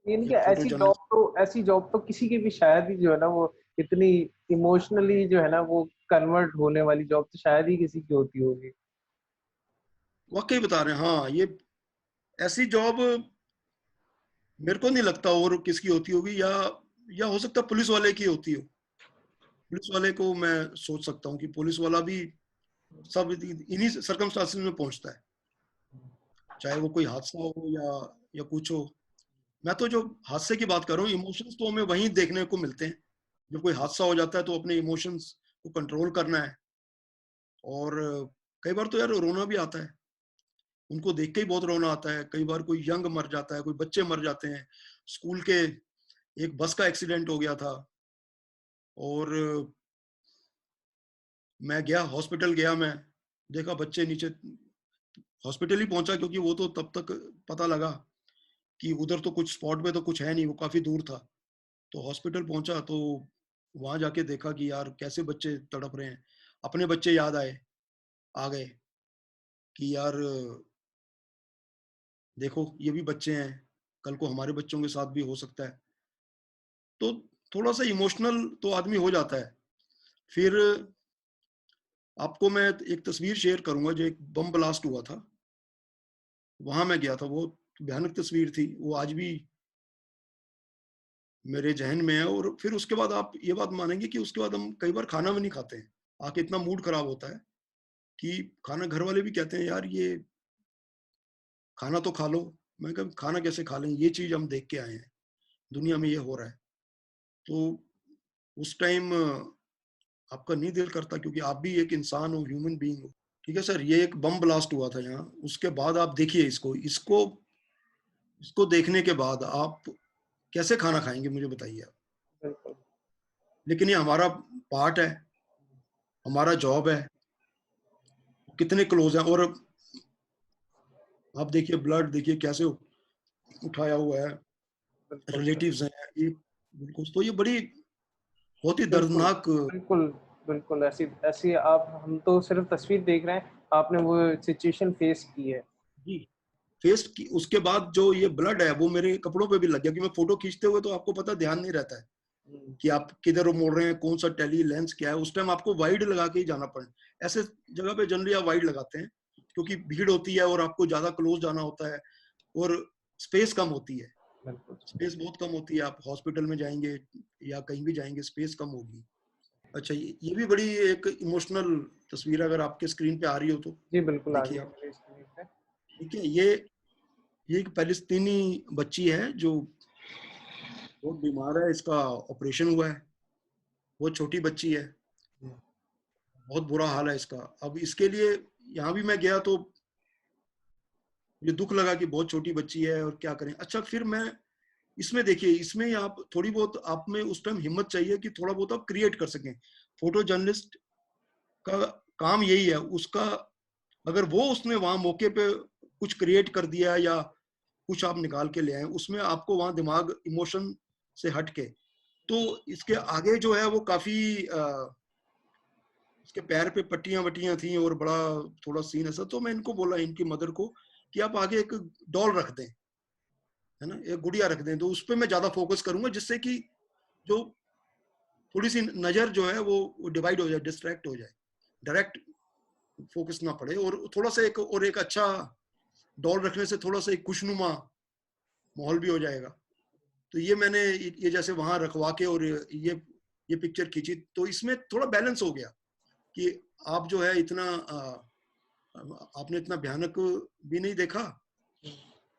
इनके एक फोटो जर्नलिस्ट। ऐसी जॉब तो किसी की भी शायद ही जो है ना वो इतनी इमोशनली जो है ना वो कन्वर्ट होने वाली जॉब तो शायद ही किसी की होती होगी। वाकई बता रहे हैं, हाँ, ये ऐसी जॉब मेरे को नहीं लगता और किसकी होती होगी, या हो सकता है पुलिस वाले की होती हो। पुलिस वाले को मैं सोच सकता हूँ कि पुलिस वाला भी सब इन्हीं सर्कमस्टांसिस में पहुंचता है, चाहे वो कोई हादसा हो या कुछ हो। मैं तो जो हादसे की बात कर रहा हूँ, इमोशंस तो हमें वहीं देखने को मिलते हैं। जब कोई हादसा हो जाता है तो अपने इमोशंस को कंट्रोल करना है। और कई बार तो यार रोना भी आता है, उनको देख के ही बहुत रोना आता है। कई बार कोई यंग मर जाता है, कोई बच्चे मर जाते हैं। स्कूल के एक बस का एक्सीडेंट हो गया था और मैं गया, हॉस्पिटल गया, मैं देखा बच्चे नीचे, हॉस्पिटल ही पहुंचा क्योंकि वो तो तब तक पता लगा कि उधर तो कुछ स्पॉट पे तो कुछ है नहीं, वो काफी दूर था। तो हॉस्पिटल पहुंचा तो वहां जाके देखा कि यार कैसे बच्चे तड़प रहे हैं। अपने बच्चे याद आ गए कि यार देखो ये भी बच्चे हैं, कल को हमारे बच्चों के साथ भी हो सकता है। तो थोड़ा सा इमोशनल तो आदमी हो जाता है। फिर आपको मैं एक तस्वीर शेयर करूंगा, जो एक बम ब्लास्ट हुआ था, वहां मैं गया था। वो भयानक तस्वीर थी, वो आज भी मेरे जहन में है। और फिर उसके बाद आप ये बात मानेंगे कि उसके बाद हम कई बार खाना भी नहीं खाते हैं, आके इतना मूड खराब होता है कि खाना, घर वाले भी कहते हैं यार ये खाना तो खा लो। मैं कहा खाना कैसे खा लें, ये चीज हम देख के आए हैं, दुनिया में ये हो रहा है। तो उस टाइम आपका नहीं दिल करता, क्योंकि आप भी एक इंसान हो, ह्यूमन बीइंग हो। ठीक है सर, ये एक बम ब्लास्ट हुआ था यहाँ। उसके बाद आप देखिए इसको इसको इसको देखने के बाद आप कैसे खाना खाएंगे, मुझे बताइए आप। बिल्कुल। लेकिन ये हमारा पार्ट है, हमारा जॉब है। कितने क्लोज हैं, और आप देखिए ब्लड देखिए कैसे उठाया हुआ है, बिल्कुल सर। रिलेटिव्स हैं ये, बिल्कुल। तो ये बड़ी बहुत ही बिल्कुल दर्दनाक। बिल्कुल। बिल्कुल ऐसी ऐसी आप हम तो सिर्फ तस्वीर देख रहे हैं, आपने वो सिचुएशन फेस की है। जी, फेस की। उसके बाद जो ये ब्लड है वो मेरे कपड़ों पे भी लग गया, कि मैं फोटो खींचते हुए तो आपको पता ध्यान नहीं रहता है हम्म। कि आप किधर मोड़ रहे हैं, कौन सा टेली लेंस क्या है। उस टाइम आपको वाइड लगा के ही जाना पड़े। ऐसे जगह पे जनरली आप वाइड लगाते हैं क्योंकि भीड़ होती है और आपको ज्यादा क्लोज जाना होता है और स्पेस कम होती है। बिल्कुल। स्पेस बहुत कम होती है, आप हॉस्पिटल में जाएंगे या कहीं भी जाएंगे, स्पेस कम होगी। अच्छा, ये भी बड़ी एक इमोशनल तस्वीर है, अगर आपके स्क्रीन पे आ रही हो तो जी बिल्कुल आ देखिए गया आप। मेरे स्क्रीन पे। ठीक है, ये एक पैलेस्तीनी बच्ची है जो बहुत बीमार है, इसका ऑपरेशन हुआ है। बहुत छोटी बच्ची है, बहुत बुरा हाल है इसका। अब इसके लिए यहाँ भी मैं गया तो मुझे दुख लगा कि बहुत छोटी बच्ची है और क्या करें। अच्छा, फिर मैं इसमें देखिए, इसमें आप थोड़ी बहुत, आप में उस टाइम हिम्मत चाहिए कि थोड़ा बहुत आप क्रिएट कर सकें। फोटो जर्नलिस्ट का काम यही है उसका। अगर वो उसने वहां मौके पे कुछ क्रिएट कर दिया या कुछ आप निकाल के ले आए, उसमें आपको वहां दिमाग इमोशन से हट के, तो इसके आगे जो है वो काफी उसके पैर पे पट्टियां वट्टियां थी और बड़ा थोड़ा सीन ऐसा। तो मैं इनको बोला, इनकी मदर को, कि आप आगे एक डॉल रख दें, है ना, एक गुड़िया रख दें, तो उस पर मैं ज्यादा फोकस करूंगा, जिससे कि जो थोड़ी सी नजर जो है वो डिवाइड हो जाए, डिस्ट्रैक्ट हो जाए, डायरेक्ट फोकस ना पड़े। और थोड़ा सा एक अच्छा डॉल रखने से थोड़ा सा एक खुशनुमा माहौल भी हो जाएगा। तो ये मैंने ये जैसे वहां रखवा के और ये पिक्चर खींची, तो इसमें थोड़ा बैलेंस हो गया कि आप जो है इतना आपने इतना भयानक भी नहीं देखा,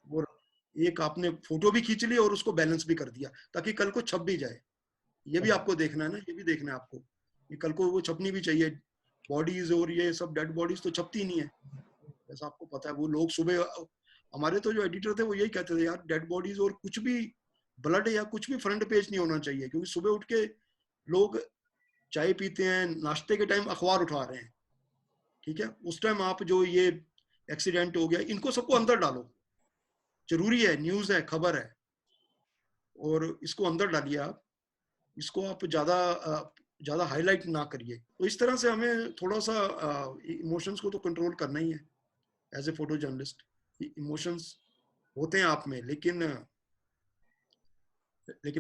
और एक आपने फोटो भी खींच ली और उसको बैलेंस भी कर दिया, ताकि कल को छप भी जाए। ये भी आपको देखना है ना, ये भी देखना है आपको, ये कल को वो छपनी भी चाहिए। बॉडीज और ये सब डेड बॉडीज तो छपती नहीं है, ऐसा आपको पता है। वो लोग सुबह, हमारे तो जो एडिटर थे वो यही कहते थे, यार डेड बॉडीज और कुछ भी ब्लड या कुछ भी फ्रंट पेज नहीं होना चाहिए, क्योंकि सुबह उठ के लोग चाय पीते हैं, नाश्ते के टाइम अखबार उठा रहे हैं, ठीक है, उस टाइम आप जो ये एक्सीडेंट हो गया, इनको सबको अंदर डालो। जरूरी है, न्यूज है, खबर है, और इसको अंदर डालिए आप, इसको आप ज्यादा हाईलाइट ना करिए। तो इस तरह से हमें थोड़ा सा इमोशंस को तो कंट्रोल करना ही है as a photojournalist. Emotions होते हैं आप में, लेकिन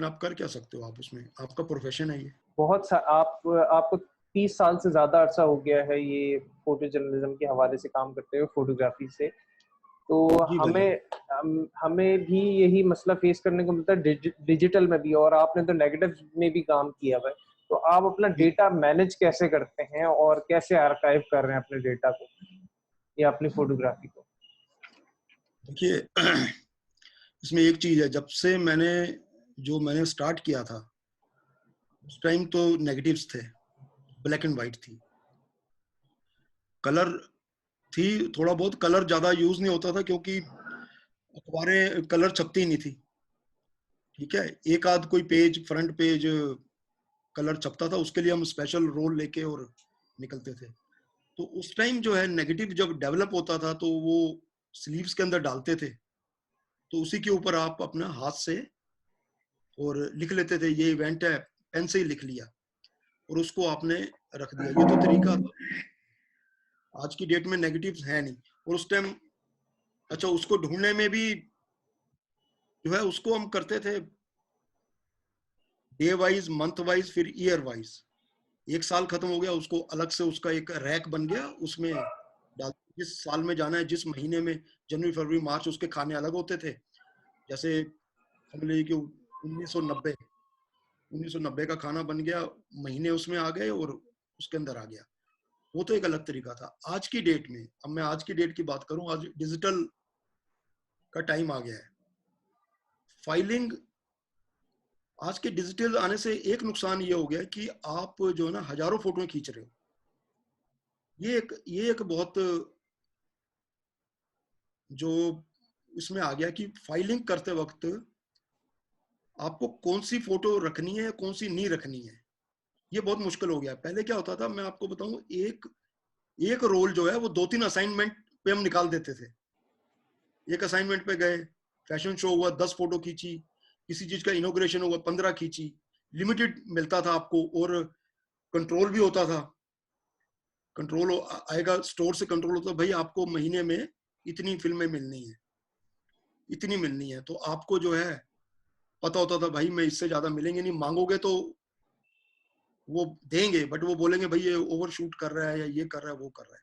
आप कर क्या सकते हो, आप उसमें, आपका प्रोफेशन है ये। आपको 30 साल से ज्यादा अरसा हो गया है ये फोटो जर्नलिज्म के हवाले से काम करते हुए, फोटोग्राफी से। तो जी भाई। हमें भी यही मसला फेस करने को मिलता है डिजिटल में भी, और आपने तो नेगेटिव में भी काम किया हुआ है। तो आप अपना डेटा मैनेज कैसे करते हैं और कैसे आर्काइव कर रहे हैं अपने डेटा को या अपनी फोटोग्राफी को? देखिए, इसमें एक चीज है, जब से मैंने स्टार्ट किया था, उस टाइम तो नेगेटिव्स थे, ब्लैक एंड व्हाइट थी, कलर थी, थोड़ा बहुत कलर ज्यादा यूज नहीं होता था, क्योंकि अखबारें कलर छपती नहीं थी, ठीक है। एक आध कोई पेज, फ्रंट पेज कलर छपता था, उसके लिए हम स्पेशल रोल लेके और निकलते थे। तो उस टाइम जो है नेगेटिव जब डेवलप होता था, तो वो स्लीव्स के अंदर डालते थे, तो उसी के ऊपर आप अपना हाथ से और लिख लेते थे, ये इवेंट है, पेन से ही लिख लिया और उसको आपने रख दिया। ये तो तरीका था। आज की डेट में नेगेटिव्स है नहीं, और उस टाइम, अच्छा, उसको ढूंढने में भी जो है उसको हम करते थे डे वाइज, मंथ वाइज, फिर ईयर वाइज। एक साल खत्म हो गया, उसको अलग से उसका एक रैक बन गया, उसमें डाल, जिस साल में जाना है, जिस महीने में, जनवरी फरवरी मार्च, उसके खाने अलग होते थे। जैसे समझ लीजिए कि 1990 1990 का खाना बन गया, महीने उसमें आ गए और उसके अंदर आ गया। वो तो एक अलग तरीका था। आज की डेट में, अब मैं आज की डेट की बात करूं, आज डिजिटल का टाइम आ गया है। फाइलिंग, आज के डिजिटल आने से एक नुकसान ये हो गया कि आप जो है ना हजारों फोटो खींच रहे हो। ये एक बहुत जो इसमें आ गया कि फाइलिंग करते वक्त आपको कौन सी फोटो रखनी है, कौन सी नहीं रखनी है, ये बहुत मुश्किल हो गया। पहले क्या होता था, मैं आपको बताऊं, एक एक रोल जो है वो 2-3 असाइनमेंट पे हम निकाल देते थे। एक असाइनमेंट पे गए, फैशन शो हुआ, 10 फोटो खींची, किसी चीज का इनोग्रेशन हुआ, 15 खींची। लिमिटेड मिलता था आपको, और कंट्रोल भी होता था। कंट्रोल आएगा, स्टोर से कंट्रोल होता, भाई आपको महीने में इतनी फिल्में मिलनी है, इतनी मिलनी है। तो आपको जो है पता होता था, भाई मैं इससे ज्यादा मिलेंगे नहीं, मांगोगे तो वो देंगे, बट वो बोलेंगे भाई ये ओवर शूट कर रहा है, या ये कर रहा है, वो कर रहा है,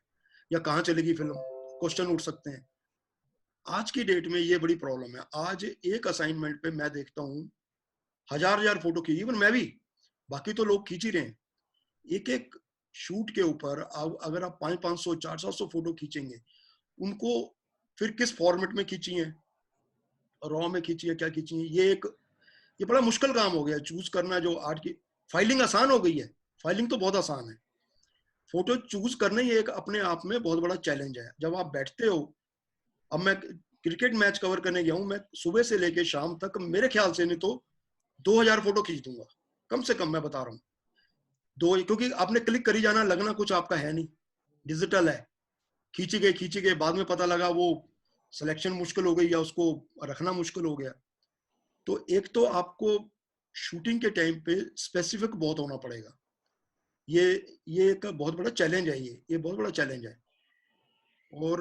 या कहाँ चलेगी फिल्म, क्वेश्चन उठ सकते हैं। आज की डेट में ये बड़ी प्रॉब्लम है। आज एक असाइनमेंट पे मैं देखता हूँ हजार हजार फोटो खींची, इवन मैं भी, बाकी तो लोग खींच ही रहे हैं। एक एक शूट के ऊपर अगर आप 500 400 फोटो खींचेंगे, उनको फिर किस फॉर्मेट में खींची है, रॉ में खींची है, क्या खींची है, ये बड़ा मुश्किल काम हो गया चूज करना। जो आर्ट की फाइलिंग आसान हो गई है, फाइलिंग तो बहुत आसान है, फोटो चूज करना ही एक अपने आप में बहुत बड़ा चैलेंज है। जब आप बैठते हो, अब मैं क्रिकेट मैच कवर करने गया हूं, मैं सुबह से लेके शाम तक मेरे ख्याल से नहीं तो 2000 फोटो खींच दूंगा, कम से कम, मैं बता रहा हूँ। दो, क्योंकि आपने क्लिक करी जाना, लगना कुछ आपका है नहीं, डिजिटल है, खींची गई, बाद में पता लगा वो सिलेक्शन मुश्किल हो गई या उसको रखना मुश्किल हो गया। तो एक तो आपको शूटिंग के टाइम पे स्पेसिफिक बहुत होना पड़ेगा। ये एक बहुत बड़ा चैलेंज है, ये बहुत बड़ा चैलेंज है। और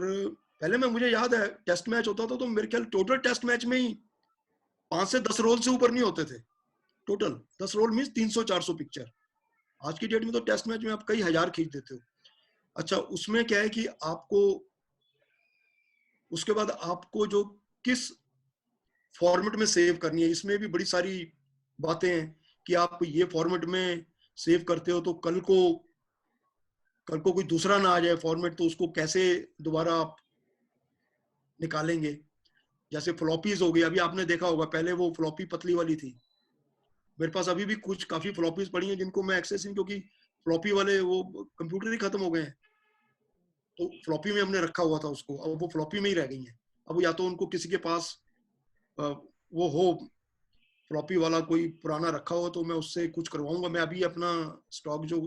पहले में मुझे याद है टेस्ट मैच होता था तो मेरे ख्याल टोटल टेस्ट मैच में ही 5 से 10 रोल से ऊपर नहीं होते थे। Total 10 roll means 300-400 picture. आज की डेट में तो टेस्ट मैच में आप कई हजार खींच देते हो। अच्छा, उसमें क्या है कि आपको उसके बाद आपको जो किस फॉर्मेट में सेव करनी है, इसमें भी बड़ी सारी बातें हैं कि आप ये फॉर्मेट में सेव करते हो तो कल को कोई दूसरा ना आ जाए फॉर्मेट, तो उसको कैसे दोबारा आप निकालेंगे। जैसे फ्लॉपीज हो गई, अभी आपने देखा होगा पहले वो फ्लॉपी पतली वाली थी। मेरे पास अभी भी कुछ काफी फ्लॉपीज पड़ी हैं जिनको मैं एक्सेस नहीं, क्योंकि फ्लॉपी वाले वो कंप्यूटर ही खत्म हो गए हैं, तो फ्लॉपी में हमने रखा हुआ था उसको, अब वो फ्लॉपी में ही रह गई हैं। अब या तो उनको किसी के पास वो हो फ्लॉपी वाला कोई पुराना रखा हो तो मैं उससे कुछ करवाऊंगा। मैं अभी अपना स्टॉक जो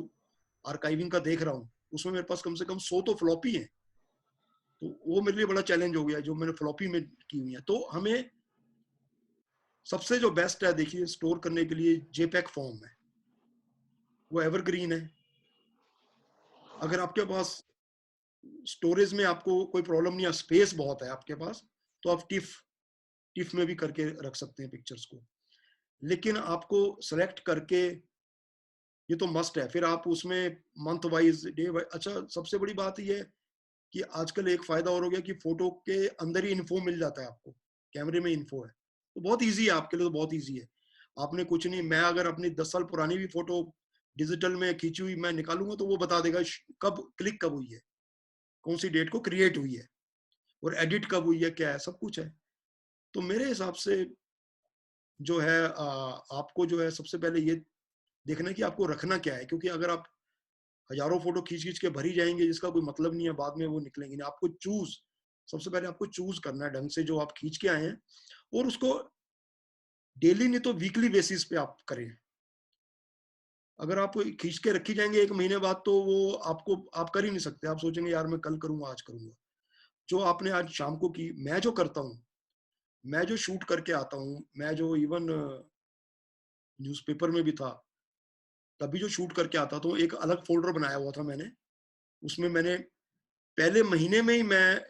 आर्काइविंग का देख रहा हूँ उसमें मेरे पास कम से कम 100 तो फ्लॉपी है, तो वो मेरे लिए बड़ा चैलेंज हो गया जो मैंने फ्लॉपी में की हुई है। तो हमें सबसे जो बेस्ट है देखिए स्टोर करने के लिए जेपैक फॉर्म है, वो एवरग्रीन है। अगर आपके पास स्टोरेज में आपको कोई प्रॉब्लम नहीं है, स्पेस बहुत है आपके पास, तो आप टिफ में भी करके रख सकते हैं पिक्चर्स को। लेकिन आपको सेलेक्ट करके ये तो मस्ट है, फिर आप उसमें मंथ वाइज डे वाइज। अच्छा, सबसे बड़ी बात ये है कि आजकल एक फायदा और हो गया कि फोटो के अंदर ही इन्फो मिल जाता है आपको, कैमरे में इन्फो है, तो बहुत इजी है आपके लिए, तो बहुत इजी है। आपने कुछ नहीं, मैं अगर अपनी 10 साल पुरानी भी फोटो डिजिटल में खींची हुई मैं निकालूंगा तो वो बता देगा कब क्लिक कब हुई है, कौन सी डेट को क्रिएट हुई है, और एडिट कब हुई है, क्या है, सब कुछ है। तो मेरे हिसाब से जो है आपको जो है सबसे पहले ये देखना है कि आपको रखना क्या है, क्योंकि अगर आप हजारों फोटो खींच खींच के भरी जाएंगे जिसका कोई मतलब नहीं है, बाद में वो निकलेंगे नहीं। आपको सबसे पहले आपको चूज करना है ढंग से जो आप खींच के आए हैं, और उसको डेली नहीं तो वीकली बेसिस पे आप करें। अगर आप खींच के रखी जाएंगे 1 महीने बाद तो वो आप कर ही नहीं सकते, आप सोचेंगे यार मैं कल करूंगा आज करूंगा। जो आपने आज शाम को की, मैं जो करता हूँ, मैं जो शूट करके आता हूँ, मैं जो इवन न्यूज़पेपर में भी था तभी जो शूट करके आता, तो एक अलग फोल्डर बनाया हुआ था मैंने, उसमें मैंने पहले महीने में ही मैं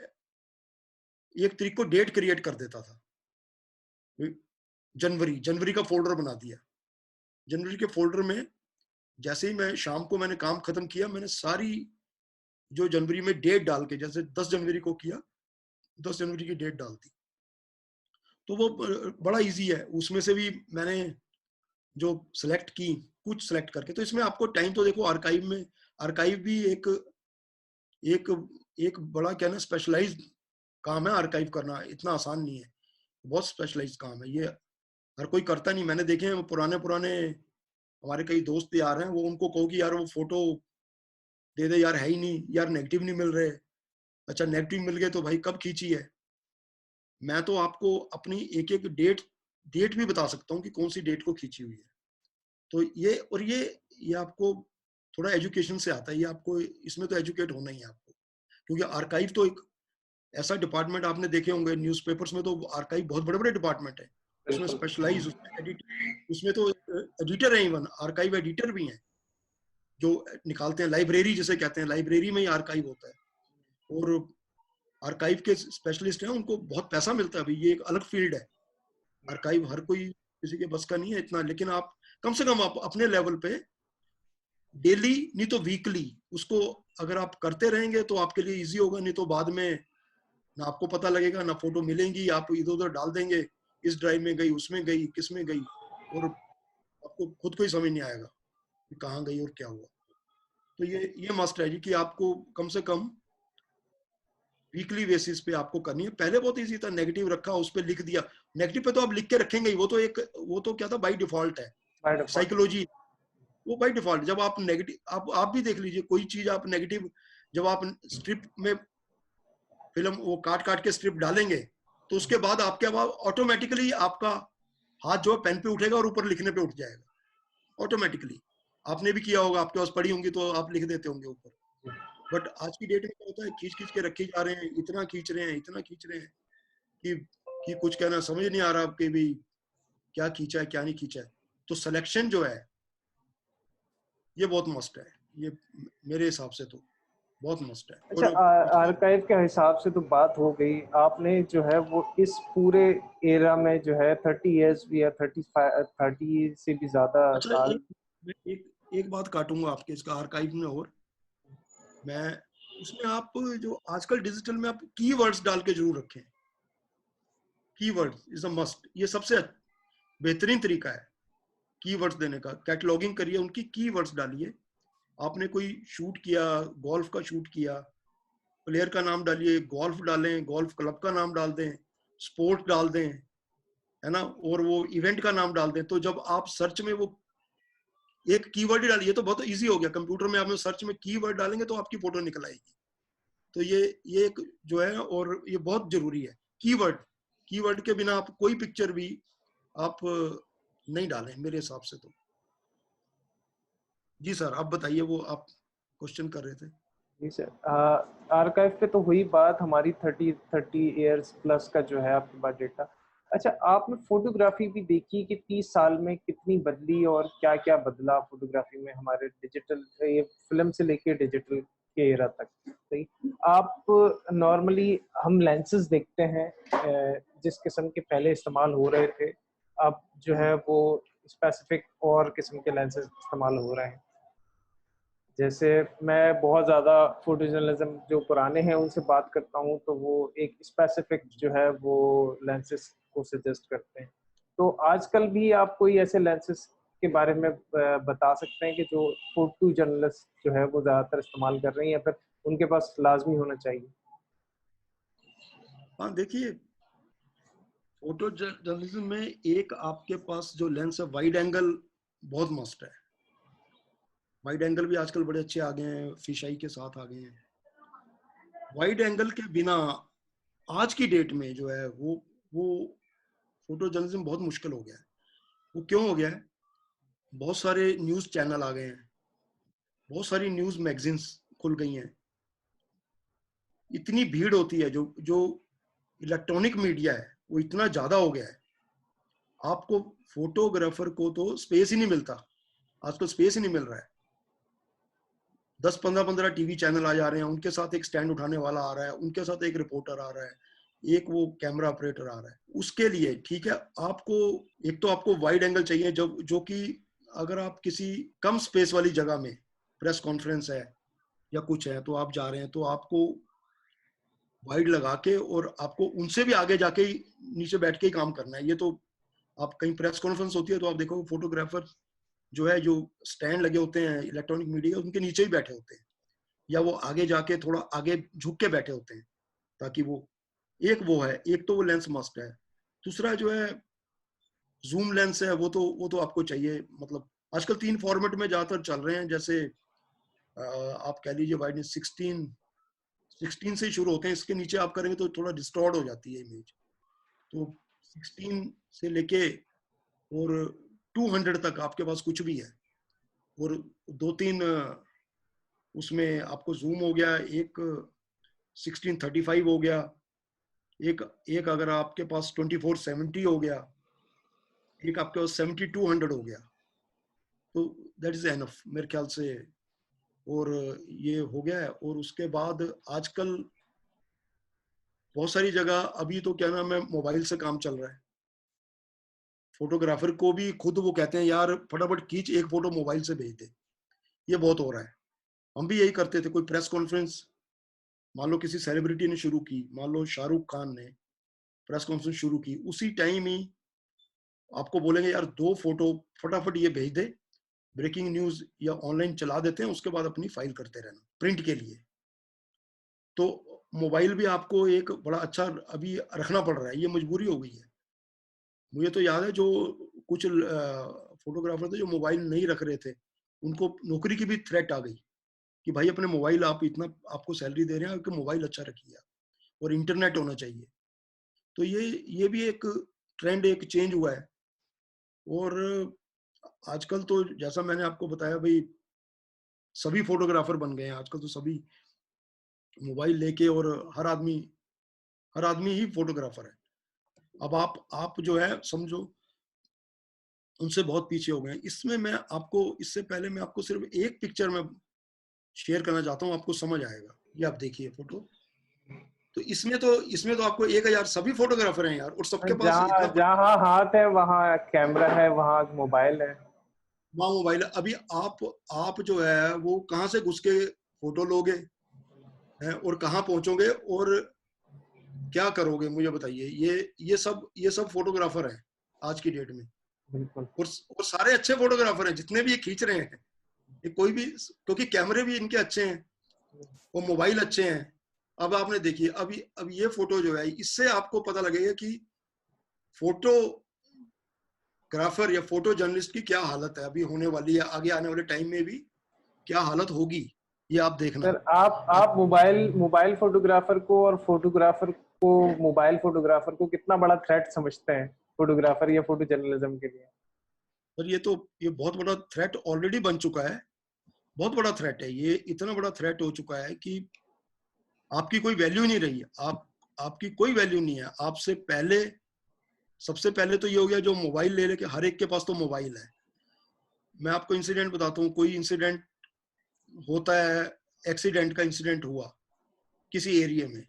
एक तरीक को डेट क्रिएट कर देता था। जनवरी का फोल्डर बना दिया। जनवरी के फोल्डर में जैसे ही मैं शाम को मैंने काम खत्म किया, मैंने सारी जो जनवरी में डेट डाल के, जैसे 10 जनवरी को किया, 10 जनवरी की डेट डाल दी, तो वो बड़ा इजी है। उसमें से भी मैंने जो सिलेक्ट की, कुछ सिलेक्ट करके, तो इसमें आपको टाइम तो देखो, आर्काइव भी एक एक एक बड़ा क्या ना स्पेशलाइज्ड काम है। आर्काइव करना इतना आसान नहीं है, बहुत स्पेशलाइज्ड काम है, ये हर कोई करता नहीं। मैंने देखे हैं पुराने हमारे कई दोस्त यार हैं, वो उनको कहो कि यार वो फोटो दे दे यार, है ही नहीं यार, नेगेटिव नहीं मिल रहे। अच्छा, नेगेटिव मिल गए तो भाई कब खींची है। मैं तो आपको अपनी एक एक डेट भी बता सकता हूँ कि कौन सी डेट को खींची हुई है। तो ये आपको थोड़ा एजुकेशन से आता है, ये आपको इसमें तो एजुकेट होना ही है आपको, क्योंकि आर्काइव तो एक ऐसा डिपार्टमेंट, आपने देखे होंगे न्यूज़पेपर्स में तो आर्काइव बहुत बड़े बड़े डिपार्टमेंट है, उसमें स्पेशलाइज, उसमें तो एडिटर है, इवन आर्काइव एडिटर भी हैं जो निकालते हैं। लाइब्रेरी जिसे कहते हैं, लाइब्रेरी में ही आर्काइव होता है, और आर्काइव के स्पेशलिस्ट हैं, उनको बहुत पैसा मिलता है। अभी ये एक अलग फील्ड है, आर्काइव हर कोई किसी के बस का नहीं है इतना, लेकिन आप कम से कम आप अपने लेवल पे डेली नहीं तो वीकली उसको अगर आप करते रहेंगे तो आपके लिए इजी होगा। नहीं तो बाद में ना आपको पता लगेगा, ना फोटो मिलेंगी, आप इधर उधर डाल देंगे, इस ड्राइव में गई, उसमें गई, किस में गई, और आपको खुद को ही समझ नहीं आएगा कि कहाँ गई और क्या हुआ। तो ये मस्ट है जी कि आपको कम से कम वीकली बेसिस पे आपको करनी है। पहले बहुत इजी था, नेगेटिव रखा, उस पर लिख दिया। नेगेटिव पे तो आप लिख के रखेंगे ही, वो तो क्या था, बाय डिफॉल्ट है, साइकोलॉजी, वो बाय डिफॉल्ट। जब आप नेगेटिव, आप भी देख लीजिए, कोई चीज आप नेगेटिव, जब आप स्ट्रिप में फिल्म वो काट काट के स्ट्रिप डालेंगे तो उसके बाद आपके ऑटोमेटिकली आपका हाथ जो है पेन पे उठेगा और ऊपर लिखने पे उठ जाएगा ऑटोमेटिकली। आपने भी किया होगा, आपके पास पड़ी होंगी तो आप लिख देते होंगे ऊपर। बट आज की डेट में क्या होता है, खींच खींच के रखे जा रहे हैं, इतना खींच रहे हैं, इतना खींच रहे हैं कि कि कुछ कहना समझ नहीं आ रहा कि भाई क्या खींचा है क्या नहीं खींचा है। तो सिलेक्शन जो है ये बहुत मस्ट है, ये मेरे हिसाब से तो बहुत मस्ट है। अच्छा, और उसमें आर्काइव के हिसाब से तो बात हो गई। आपने जो है वो इस पूरे एरा में जो है 30 इयर्स या 30 से भी ज़्यादा अच्छा, साल। मैं एक बात काटूंगा आपके इसका आर्काइव में, और मैं उसमें आप जो आजकल डिजिटल में आप कीवर्ड्स डाल के जरूर रखें। कीवर्ड्स इज अ मस्ट, ये सबसे बेहतरीन तरीका है कीवर्ड्स देने का। कैटलॉगिंग करिए, उनकी कीवर्ड्स डालिए। आपने कोई शूट किया, गोल्फ का शूट किया, प्लेयर का नाम डालिए, गोल्फ डालें, गोल्फ क्लब का नाम डाल दें, स्पोर्ट डाल दें, है ना, और वो इवेंट का नाम डाल दें। तो जब आप सर्च में वो एक कीवर्ड ही डालिए तो बहुत इजी हो गया। कंप्यूटर में आप सर्च में कीवर्ड डालेंगे तो आपकी फोटो निकल आएगी। तो ये एक जो है, और ये बहुत जरूरी है कीवर्ड। कीवर्ड के बिना आप कोई पिक्चर भी आप नहीं डालें मेरे हिसाब से तो। जी सर, आप बताइए, वो आप क्वेश्चन कर रहे थे। जी सर, आर्काइव पे तो हुई बात हमारी 30 इयर्स प्लस का जो है आपके पास डेटा। अच्छा, आपने फोटोग्राफी भी देखी कि 30 साल में कितनी बदली और क्या क्या बदला फोटोग्राफी में, हमारे डिजिटल, ये फिल्म से लेके डिजिटल के एरा तक। सही। आप नॉर्मली हम लेंसेज देखते हैं जिस किस्म के पहले इस्तेमाल हो रहे थे, अब जो है वो स्पेसिफिक और किस्म के लेंसेज इस्तेमाल हो रहे हैं। जैसे मैं बहुत ज़्यादा फोटो जर्नलिज्म जो पुराने हैं उनसे बात करता हूँ, तो वो एक स्पेसिफिक जो है वो लेंसेज को सजेस्ट करते हैं। तो आजकल भी आप कोई ऐसे लेंसेज के बारे में बता सकते हैं कि जो फोटो जर्नलिस्ट जो है वो ज़्यादातर इस्तेमाल कर रहे हैं, या फिर उनके पास लाजमी होना चाहिए? हाँ देखिए, फोटो जर्नलिज्म में एक आपके पास जो लेंस है वाइड एंगल बहुत मस्ट है। वाइड एंगल भी आजकल बड़े अच्छे आ गए हैं, फिशाई के साथ आ गए हैं। वाइड एंगल के बिना आज की डेट में जो है वो फोटो जर्नलिज्म बहुत मुश्किल हो गया है। वो क्यों हो गया है? बहुत सारे न्यूज चैनल आ गए हैं, बहुत सारी न्यूज मैगजीन्स खुल गई हैं, इतनी भीड़ होती है, जो जो इलेक्ट्रॉनिक मीडिया है वो इतना ज्यादा हो गया है। आपको फोटोग्राफर को तो स्पेस ही नहीं मिलता, आजकल स्पेस ही नहीं मिल रहा है। 10-15 टीवी चैनल आ जा रहे हैं, उनके साथ एक स्टैंड उठाने वाला आ रहा है, उनके साथ एक रिपोर्टर आ रहा है, एक वो कैमरा ऑपरेटर आ रहा है। उसके लिए ठीक है, आपको एक तो आपको वाइड एंगल चाहिए, जो कि अगर आप किसी कम स्पेस वाली जगह में प्रेस कॉन्फ्रेंस है या कुछ है तो आप जा रहे हैं, तो आपको वाइड लगा के और आपको उनसे भी आगे जाके ही नीचे बैठ के ही काम करना है। ये तो आप कहीं प्रेस कॉन्फ्रेंस होती है तो आप देखो फोटोग्राफर जो है, जो स्टैंड लगे होते हैं इलेक्ट्रॉनिक मीडिया, उनके नीचे ही बैठे होते हैं, या वो आगे जाके थोड़ा आगे झुक के बैठे होते हैं, ताकि वो है, एक तो वो लेंस मस्ट है। दूसरा जो है जूम लेंस है, वो तो आपको चाहिए। मतलब आजकल 3 फॉर्मेट में ज्यादातर चल रहे हैं, जैसे आप कह लीजिए वाइडनेस 16 से ही शुरू होते हैं, इसके नीचे आप करेंगे तो थोड़ा डिस्टॉर्ट हो जाती है इमेज। तो 16 से लेके और 200 तक आपके पास कुछ भी है। और 2-3 उसमें आपको जूम हो गया, एक 1635 हो गया, एक एक अगर आपके पास 2470 हो गया, एक आपके पास 7200 हो गया, तो दैट इज एनफ मेरे ख्याल से। और ये हो गया है। और उसके बाद आजकल बहुत सारी जगह अभी तो क्या नाम है, मोबाइल से काम चल रहा है। फोटोग्राफर को भी खुद वो कहते हैं यार फटाफट खींच, एक फोटो मोबाइल से भेज दे। ये बहुत हो रहा है। हम भी यही करते थे, कोई प्रेस कॉन्फ्रेंस मान लो किसी सेलिब्रिटी ने शुरू की, मान लो शाहरुख खान ने प्रेस कॉन्फ्रेंस शुरू की, उसी टाइम ही आपको बोलेंगे यार 2 फोटो फटाफट ये भेज दे, ब्रेकिंग न्यूज या ऑनलाइन चला देते हैं, उसके बाद अपनी फाइल करते रहना प्रिंट के लिए। तो मोबाइल भी आपको एक बड़ा अच्छा अभी रखना पड़ रहा है, ये मजबूरी हो गई है। मुझे तो याद है जो कुछ फोटोग्राफर थे जो मोबाइल नहीं रख रहे थे, उनको नौकरी की भी थ्रेट आ गई कि भाई अपने मोबाइल, आप इतना आपको सैलरी दे रहे हैं कि मोबाइल अच्छा रखिए और इंटरनेट होना चाहिए। तो ये भी एक ट्रेंड, एक चेंज हुआ है। और आजकल तो जैसा मैंने आपको बताया भाई, सभी फोटोग्राफर बन गए हैं आजकल, तो सभी मोबाइल लेके, और हर आदमी ही फोटोग्राफर है। अब आप जो है समझो उनसे बहुत पीछे हो गए हैं। इसमें मैं आपको, इससे पहले मैं आपको सिर्फ एक पिक्चर में शेयर करना चाहता हूँ, आपको समझ आएगा। ये आप देखिए फोटो। तो इसमें तो आपको 1000 सभी फोटोग्राफर हैं यार, और सबके पास जहाँ इतना बड़ा जहाँ हाथ है वहाँ कैमरा है, वहाँ मोबाइल है। वहाँ मोबाइल है। अभी आप जो है वो कहाँ से घुस के फोटो लोगे हैं, और कहाँ पहुंचोगे, और क्या करोगे, मुझे बताइए। ये सब फोटोग्राफर हैं आज की डेट में। बिल्कुल। और सारे अच्छे फोटोग्राफर हैं जितने भी ये खींच रहे हैं। ये कोई भी, क्योंकि कैमरे भी इनके अच्छे हैं और मोबाइल अच्छे हैं। अब आपने देखिए, अब ये फोटो जो है, इससे आपको पता लगेगा कि फोटोग्राफर या फोटो जर्नलिस्ट की क्या हालत है अभी होने वाली है, आगे आने वाले टाइम में भी क्या हालत होगी, ये आप देखना। सर आप मोबाइल मोबाइल फोटोग्राफर को और मोबाइल फोटोग्राफर को कितना बड़ा थ्रेट समझते हैं, फोटोग्राफर या फोटो जर्नलिज्म के लिए? पर ये बहुत बड़ा थ्रेट ऑलरेडी बन चुका है। बहुत बड़ा थ्रेट है ये, इतना बड़ा थ्रेट हो चुका है कि आपकी कोई वैल्यू नहीं रही है। आपकी कोई वैल्यू नहीं है। आपसे पहले, सबसे पहले तो ये हो गया, जो मोबाइल ले लेके हर एक के पास तो मोबाइल है। मैं आपको इंसिडेंट बताता हूँ। कोई इंसिडेंट होता है, एक्सीडेंट का इंसिडेंट हुआ किसी एरिया में,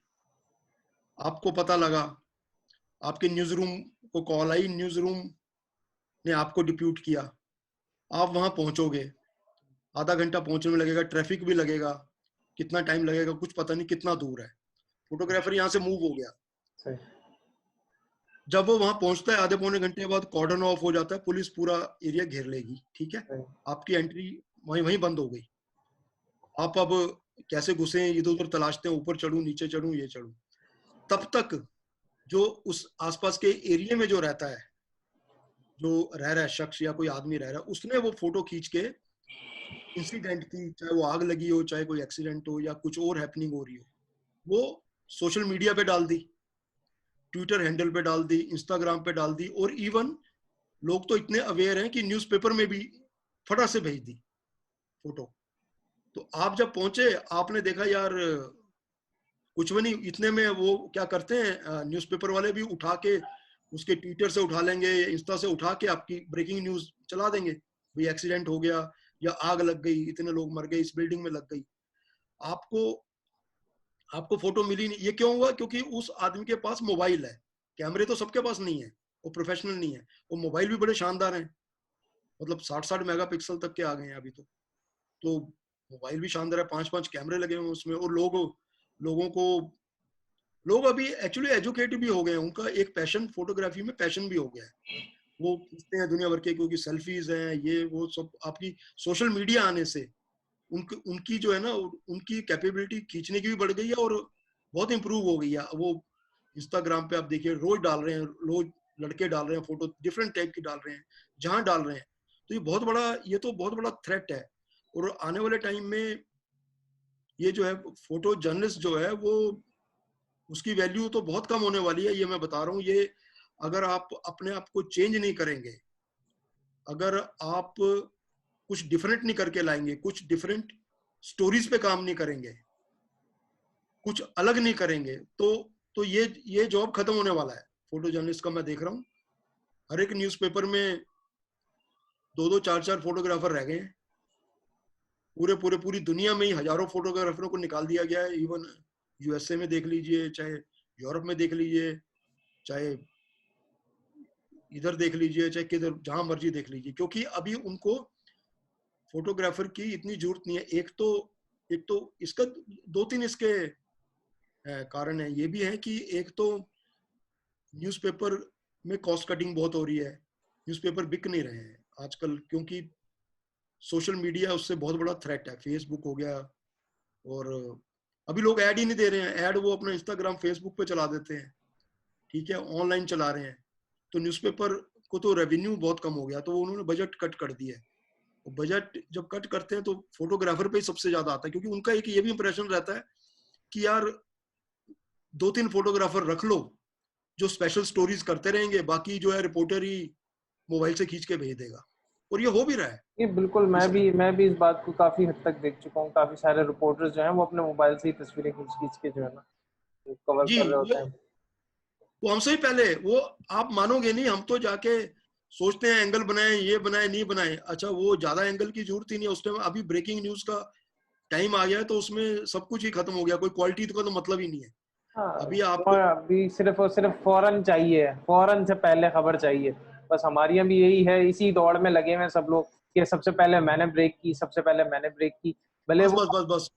आपको पता लगा, आपके न्यूज रूम को कॉल आई, न्यूज रूम ने आपको डिप्यूट किया, आप वहां पहुंचोगे, आधा घंटा पहुंचने में लगेगा, ट्रैफिक भी लगेगा, कितना टाइम लगेगा कुछ पता नहीं, कितना दूर है। फोटोग्राफर यहाँ से मूव हो गया, सही। जब वो वहां पहुंचता है आधे पौने घंटे बाद कॉर्डन ऑफ हो जाता है, पुलिस पूरा एरिया घेर लेगी, ठीक है, सही। आपकी एंट्री वहीं वहीं बंद हो गई। आप अब कैसे घुसे, इधर उधर तलाशते हैं, ऊपर चढ़ूं नीचे चढ़ूं ये चढ़ूं। तब तक जो उस आसपास के एरिया में जो रहता है, जो रह रहा है शख्स या कोई आदमी रह रहा है, उसने वो फोटो खींच के इंसिडेंट की, चाहे वो आग लगी हो, चाहे कोई एक्सीडेंट हो, या कुछ और हैपनिंग हो रही हो, वो सोशल मीडिया पे डाल दी, ट्विटर हैंडल पे डाल दी, इंस्टाग्राम पे डाल दी, और इवन लोग तो इतने अवेयर हैं कि न्यूज़पेपर में भी फटाक से भेज दी फोटो। तो आप जब पहुंचे, आपने देखा यार कुछ भी नहीं, इतने में वो क्या करते हैं, न्यूज़पेपर वाले भी उठा के उसके ट्विटर से उठा लेंगे, इंस्टा से उठा के आपकी ब्रेकिंग न्यूज चला देंगे, भाई एक्सीडेंट हो गया, या आग लग गई, इतने लोग मर गए, इस बिल्डिंग में लग गई। आपको आपको फोटो मिली नहीं। ये क्यों हुआ? क्योंकि उस आदमी के पास मोबाइल है। कैमरे तो सबके पास नहीं है, वो प्रोफेशनल नहीं है। वो मोबाइल भी बड़े शानदार हैं, मतलब 60-60 मेगापिक्सल तक के आ गए हैं अभी तो मोबाइल भी शानदार है, 5-5 कैमरे लगे हुए उसमें। और लोगों को लोग अभी एक्चुअली एजुकेटेड भी हो गए हैं, उनका एक पैशन, फोटोग्राफी में पैशन भी हो गया है। वो खींचते हैं दुनिया भर के, क्योंकि सेल्फीज हैं, ये वो सब आपकी सोशल मीडिया आने से उनकी जो है ना, उनकी कैपेबिलिटी खींचने की भी बढ़ गई है, और बहुत इंप्रूव हो गई है। वो इंस्टाग्राम पे आप देखिए, रोज डाल रहे हैं, रोज लड़के डाल रहे हैं फोटो, डिफरेंट टाइप की डाल रहे हैं, जहां डाल रहे हैं। तो ये तो बहुत बड़ा थ्रेट है। और आने वाले टाइम में ये जो है फोटो जर्नलिस्ट जो है, वो उसकी वैल्यू तो बहुत कम होने वाली है, ये मैं बता रहा हूँ। ये अगर आप अपने आप को चेंज नहीं करेंगे, अगर आप कुछ डिफरेंट नहीं करके लाएंगे, कुछ डिफरेंट स्टोरीज पे काम नहीं करेंगे, कुछ अलग नहीं करेंगे, तो ये जॉब खत्म होने वाला है फोटो जर्नलिस्ट का। मैं देख रहा हूँ हर एक न्यूज़पेपर में 2-2 4-4 फोटोग्राफर रह गए हैं। पूरी दुनिया में ही हजारों फोटोग्राफरों को निकाल दिया गया है। इवन यूएसए में देख लीजिए, चाहे यूरोप में देख लीजिए, चाहे इधर देख लीजिए, चाहे किधर, जहां मर्जी देख लीजिए, क्योंकि अभी उनको फोटोग्राफर की इतनी जरूरत नहीं है। एक तो इसका 2-3 इसके कारण है। ये भी है कि एक तो न्यूज़पेपर में कॉस्ट कटिंग बहुत हो रही है, न्यूज़पेपर बिक नहीं रहे हैं आजकल, क्योंकि सोशल मीडिया उससे बहुत बड़ा थ्रेट है। फेसबुक हो गया, और अभी लोग ऐड ही नहीं दे रहे हैं। ऐड वो अपना इंस्टाग्राम फेसबुक पे चला देते हैं, ठीक है, ऑनलाइन चला रहे हैं। तो न्यूज़पेपर को तो रेवेन्यू बहुत कम हो गया, तो उन्होंने बजट कट कर दिया है। बजट जब कट करते हैं तो फोटोग्राफर पे ही सबसे ज्यादा आता है, क्योंकि उनका एक ये भी इंप्रेशन रहता है कि यार 2-3 फोटोग्राफर रख लो जो स्पेशल स्टोरीज करते रहेंगे, बाकी जो है रिपोर्टर ही मोबाइल से खींच के भेज देगा। और ये हो भी रहा है। ये बिल्कुल, इस मैं भी इस बात को काफ़ी हद तक देख चुका हूँ। काफ़ी सारे रिपोर्टर्स जो हैं वो अपने मोबाइल से ही तस्वीरें खींच-खींच के जो है ना, वो कवर जी, कर रहे होते हैं। वो हमसे ही पहले, वो आप मानोगे नहीं, हम तो जाके सोचते हैं एंगल बनाए, ये बनाए, नहीं बनाए। अच्छा, वो ज्यादा एंगल की जरूरत ही नहीं है उस टाइम। अभी ब्रेकिंग न्यूज का टाइम आ गया है, तो उसमें सब कुछ ही खत्म हो गया, कोई क्वालिटी का तो मतलब ही नहीं है। हाँ, अभी आप, और अभी सिर्फ़ और सिर्फ़ फ़ौरन चाहिए, फ़ौरन से पहले खबर चाहिए। बस हमारे यहाँ भी यही है, इसी दौड़ में लगे हुए हैं सब लोग कि सबसे पहले मैंने ब्रेक की, सबसे पहले मैंने ब्रेक की। भले बस वो बस बस बस,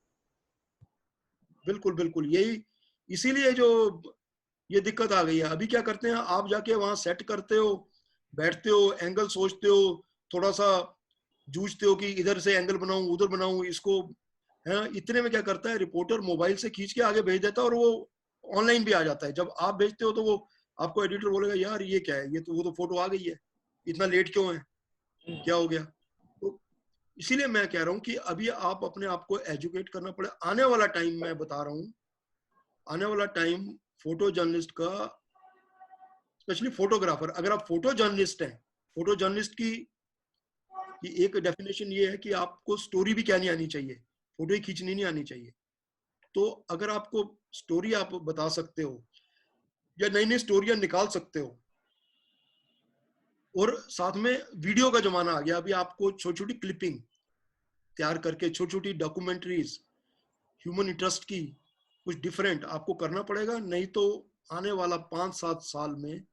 बिल्कुल बिल्कुल, यही, इसीलिए जो ये दिक्कत आ गई है। अभी क्या करते हैं, आप जाके वहां सेट करते हो, बैठते हो, एंगल सोचते हो, थोड़ा सा जूझते हो कि इधर से एंगल बनाऊं, उधर बनाऊं, इसको है। इतने में क्या करता है, रिपोर्टर मोबाइल से खींच के आगे भेज देता है, और वो ऑनलाइन भी आ जाता है। जब आप भेजते हो तो वो आपको एडिटर बोलेगा, यार ये क्या है, ये तो वो तो फोटो आ गई है, इतना लेट क्यों है, क्या हो गया। तो इसीलिए मैं कह रहा हूँ कि अभी आप अपने आप को एजुकेट करना पड़े। आने वाला टाइम, मैं बता रहा हूँ, आने वाला टाइम फोटो जर्नलिस्ट का, स्पेशली फोटोग्राफर, अगर आप फोटो जर्नलिस्ट हैं, फोटो जर्नलिस्ट की एक डेफिनेशन ये है कि आपको स्टोरी भी क्या नहीं आनी चाहिए, फोटो ही खींचनी नहीं आनी चाहिए। तो अगर आपको स्टोरी आप बता सकते हो, या नई नई स्टोरियां निकाल सकते हो, और साथ में वीडियो का जमाना आ गया, अभी आपको छोटी छोटी क्लिपिंग तैयार करके, छोटी छोटी डॉक्यूमेंट्रीज ह्यूमन इंटरेस्ट की, कुछ डिफरेंट आपको करना पड़ेगा। नहीं तो आने वाला 5-7 साल में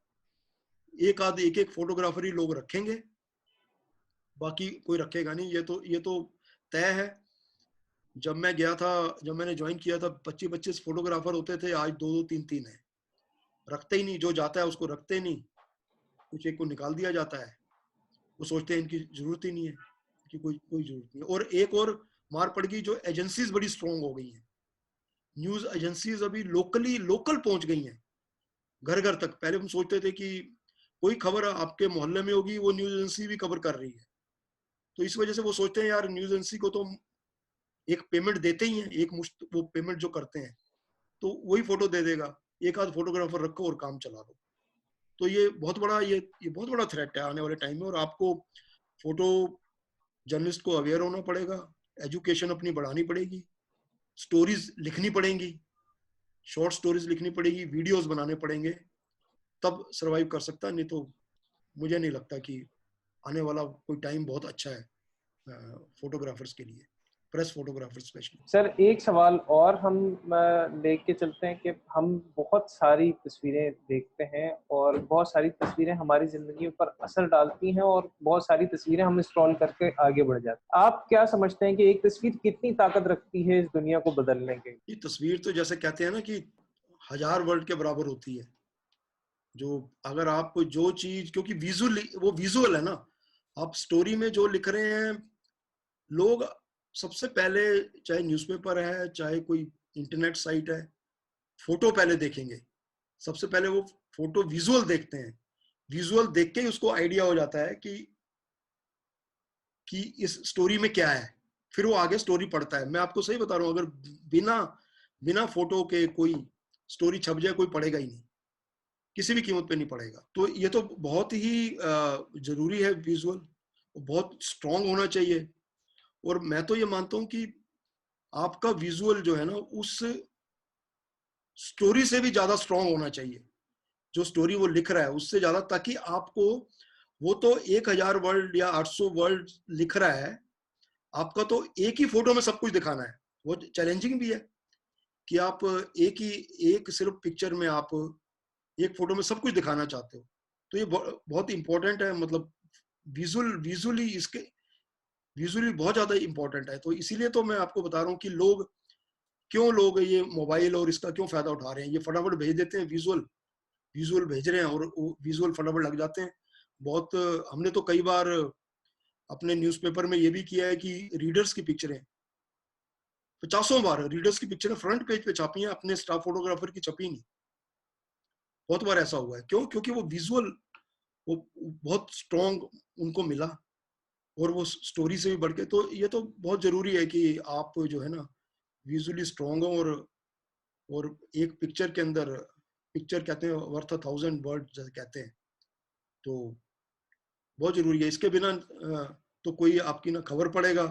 एक आध एक एक फोटोग्राफर ही लोग रखेंगे, बाकी कोई रखेगा नहीं। ये तो तय है। जब मैं गया था, जब मैंने ज्वाइन किया था, 25-25 फोटोग्राफर होते थे, आज 2-2 3-3 है। रखते ही नहीं, जो जाता है उसको रखते ही नहीं, कुछ एक को निकाल दिया जाता है। वो सोचते हैं इनकी जरूरत ही नहीं है, कि कोई कोई जरूरत नहीं। और एक और मार पड़ गई, जो एजेंसीज बड़ी स्ट्रांग हो गई हैं। न्यूज एजेंसीज अभी लोकल पहुंच गई हैं, घर घर तक। पहले हम सोचते थे कि कोई खबर आपके मोहल्ले में होगी, वो न्यूज एजेंसी भी कवर कर रही है। तो इस वजह से वो सोचते हैं, यार न्यूज एजेंसी को तो हम एक पेमेंट देते ही हैं, एक मुश्त वो पेमेंट जो करते हैं, तो वही फोटो दे देगा, एक आध फोटोग्राफर रखो और काम चला दो। तो ये बहुत बड़ा, ये बहुत बड़ा थ्रेट है आने वाले टाइम में। और आपको फोटो जर्नलिस्ट को अवेयर होना पड़ेगा, एजुकेशन अपनी बढ़ानी पड़ेगी, स्टोरीज लिखनी पड़ेंगी, शॉर्ट स्टोरीज लिखनी पड़ेगी, वीडियोस बनाने पड़ेंगे, तब सरवाइव कर सकता है। नहीं तो मुझे नहीं लगता कि आने वाला कोई टाइम बहुत अच्छा है फोटोग्राफर्स के लिए, प्रेस फोटोग्राफर्स स्पेशली। सर एक सवाल और हम लेके चलते हैं कि हम बहुत सारी तस्वीरें देखते हैं और बहुत सारी तस्वीरें हमारी ज़िंदगी पर असर डालती हैं और बहुत सारी तस्वीरें हम स्क्रॉल करके आगे बढ़ जाते हैं। आप क्या समझते हैं कि एक तस्वीर कितनी ताकत रखती है इस दुनिया को बदलने की? ये तस्वीर तो जैसे कहते हैं ना कि 1000 वर्ड के बराबर होती है। जो, अगर आप जो चीज, क्योंकि विजुअल, वो विजुअल है ना, आप स्टोरी में जो लिख रहे हैं, लोग सबसे पहले, चाहे न्यूज़पेपर है, चाहे कोई इंटरनेट साइट है, फोटो पहले देखेंगे। सबसे पहले वो फोटो विजुअल देखते हैं। विजुअल देख के ही उसको आइडिया हो जाता है कि इस स्टोरी में क्या है। फिर वो आगे स्टोरी पढ़ता है। मैं आपको सही बता रहा हूँ, अगर बिना बिना फोटो के कोई स्टोरी छप जाए, कोई पढ़ेगा ही नहीं, किसी भी कीमत पे नहीं पड़ेगा। तो ये तो बहुत ही जरूरी है विजुअल, बहुत स्ट्रांग होना चाहिए। और मैं तो ये मानता हूँ कि आपका विजुअल जो है ना, उस स्टोरी से भी ज्यादा स्ट्रांग होना चाहिए, जो स्टोरी वो लिख रहा है उससे ज्यादा, ताकि आपको, वो तो 1000 वर्ड या 800 वर्ड लिख रहा है, आपका तो एक ही फोटो में सब कुछ दिखाना है। वो चैलेंजिंग भी है कि आप एक सिर्फ पिक्चर में आप एक फोटो में सब कुछ दिखाना चाहते हो। तो ये बहुत इंपॉर्टेंट है, मतलब विजुअली बहुत ज्यादा इंपॉर्टेंट है। तो इसीलिए तो मैं आपको बता रहा हूँ कि लोग ये मोबाइल और इसका क्यों फायदा उठा रहे हैं। ये फटाफट भेज देते हैं, विजुअल विजुअल भेज रहे हैं, और विजुअल फटाफट लग जाते हैं। बहुत, हमने तो कई बार अपने न्यूज़पेपर में ये भी किया है कि रीडर्स की पिक्चरें 50 बार रीडर्स की पिक्चरें फ्रंट पेज पे छापी हैं, अपने स्टाफ फोटोग्राफर की छपी नहीं। बहुत बार ऐसा हुआ है। क्यों? क्योंकि वो विजुअल, वो बहुत स्ट्रॉन्ग उनको मिला, और वो स्टोरी से भी बढ़ के। तो ये तो बहुत जरूरी है कि आप जो है ना, विजुअली स्ट्रॉन्ग हो। और एक पिक्चर के अंदर, पिक्चर कहते हैं वर्थ 1000 वर्ड जैसे कहते हैं। तो बहुत जरूरी है। इसके बिना तो कोई आपकी ना खबर पड़ेगा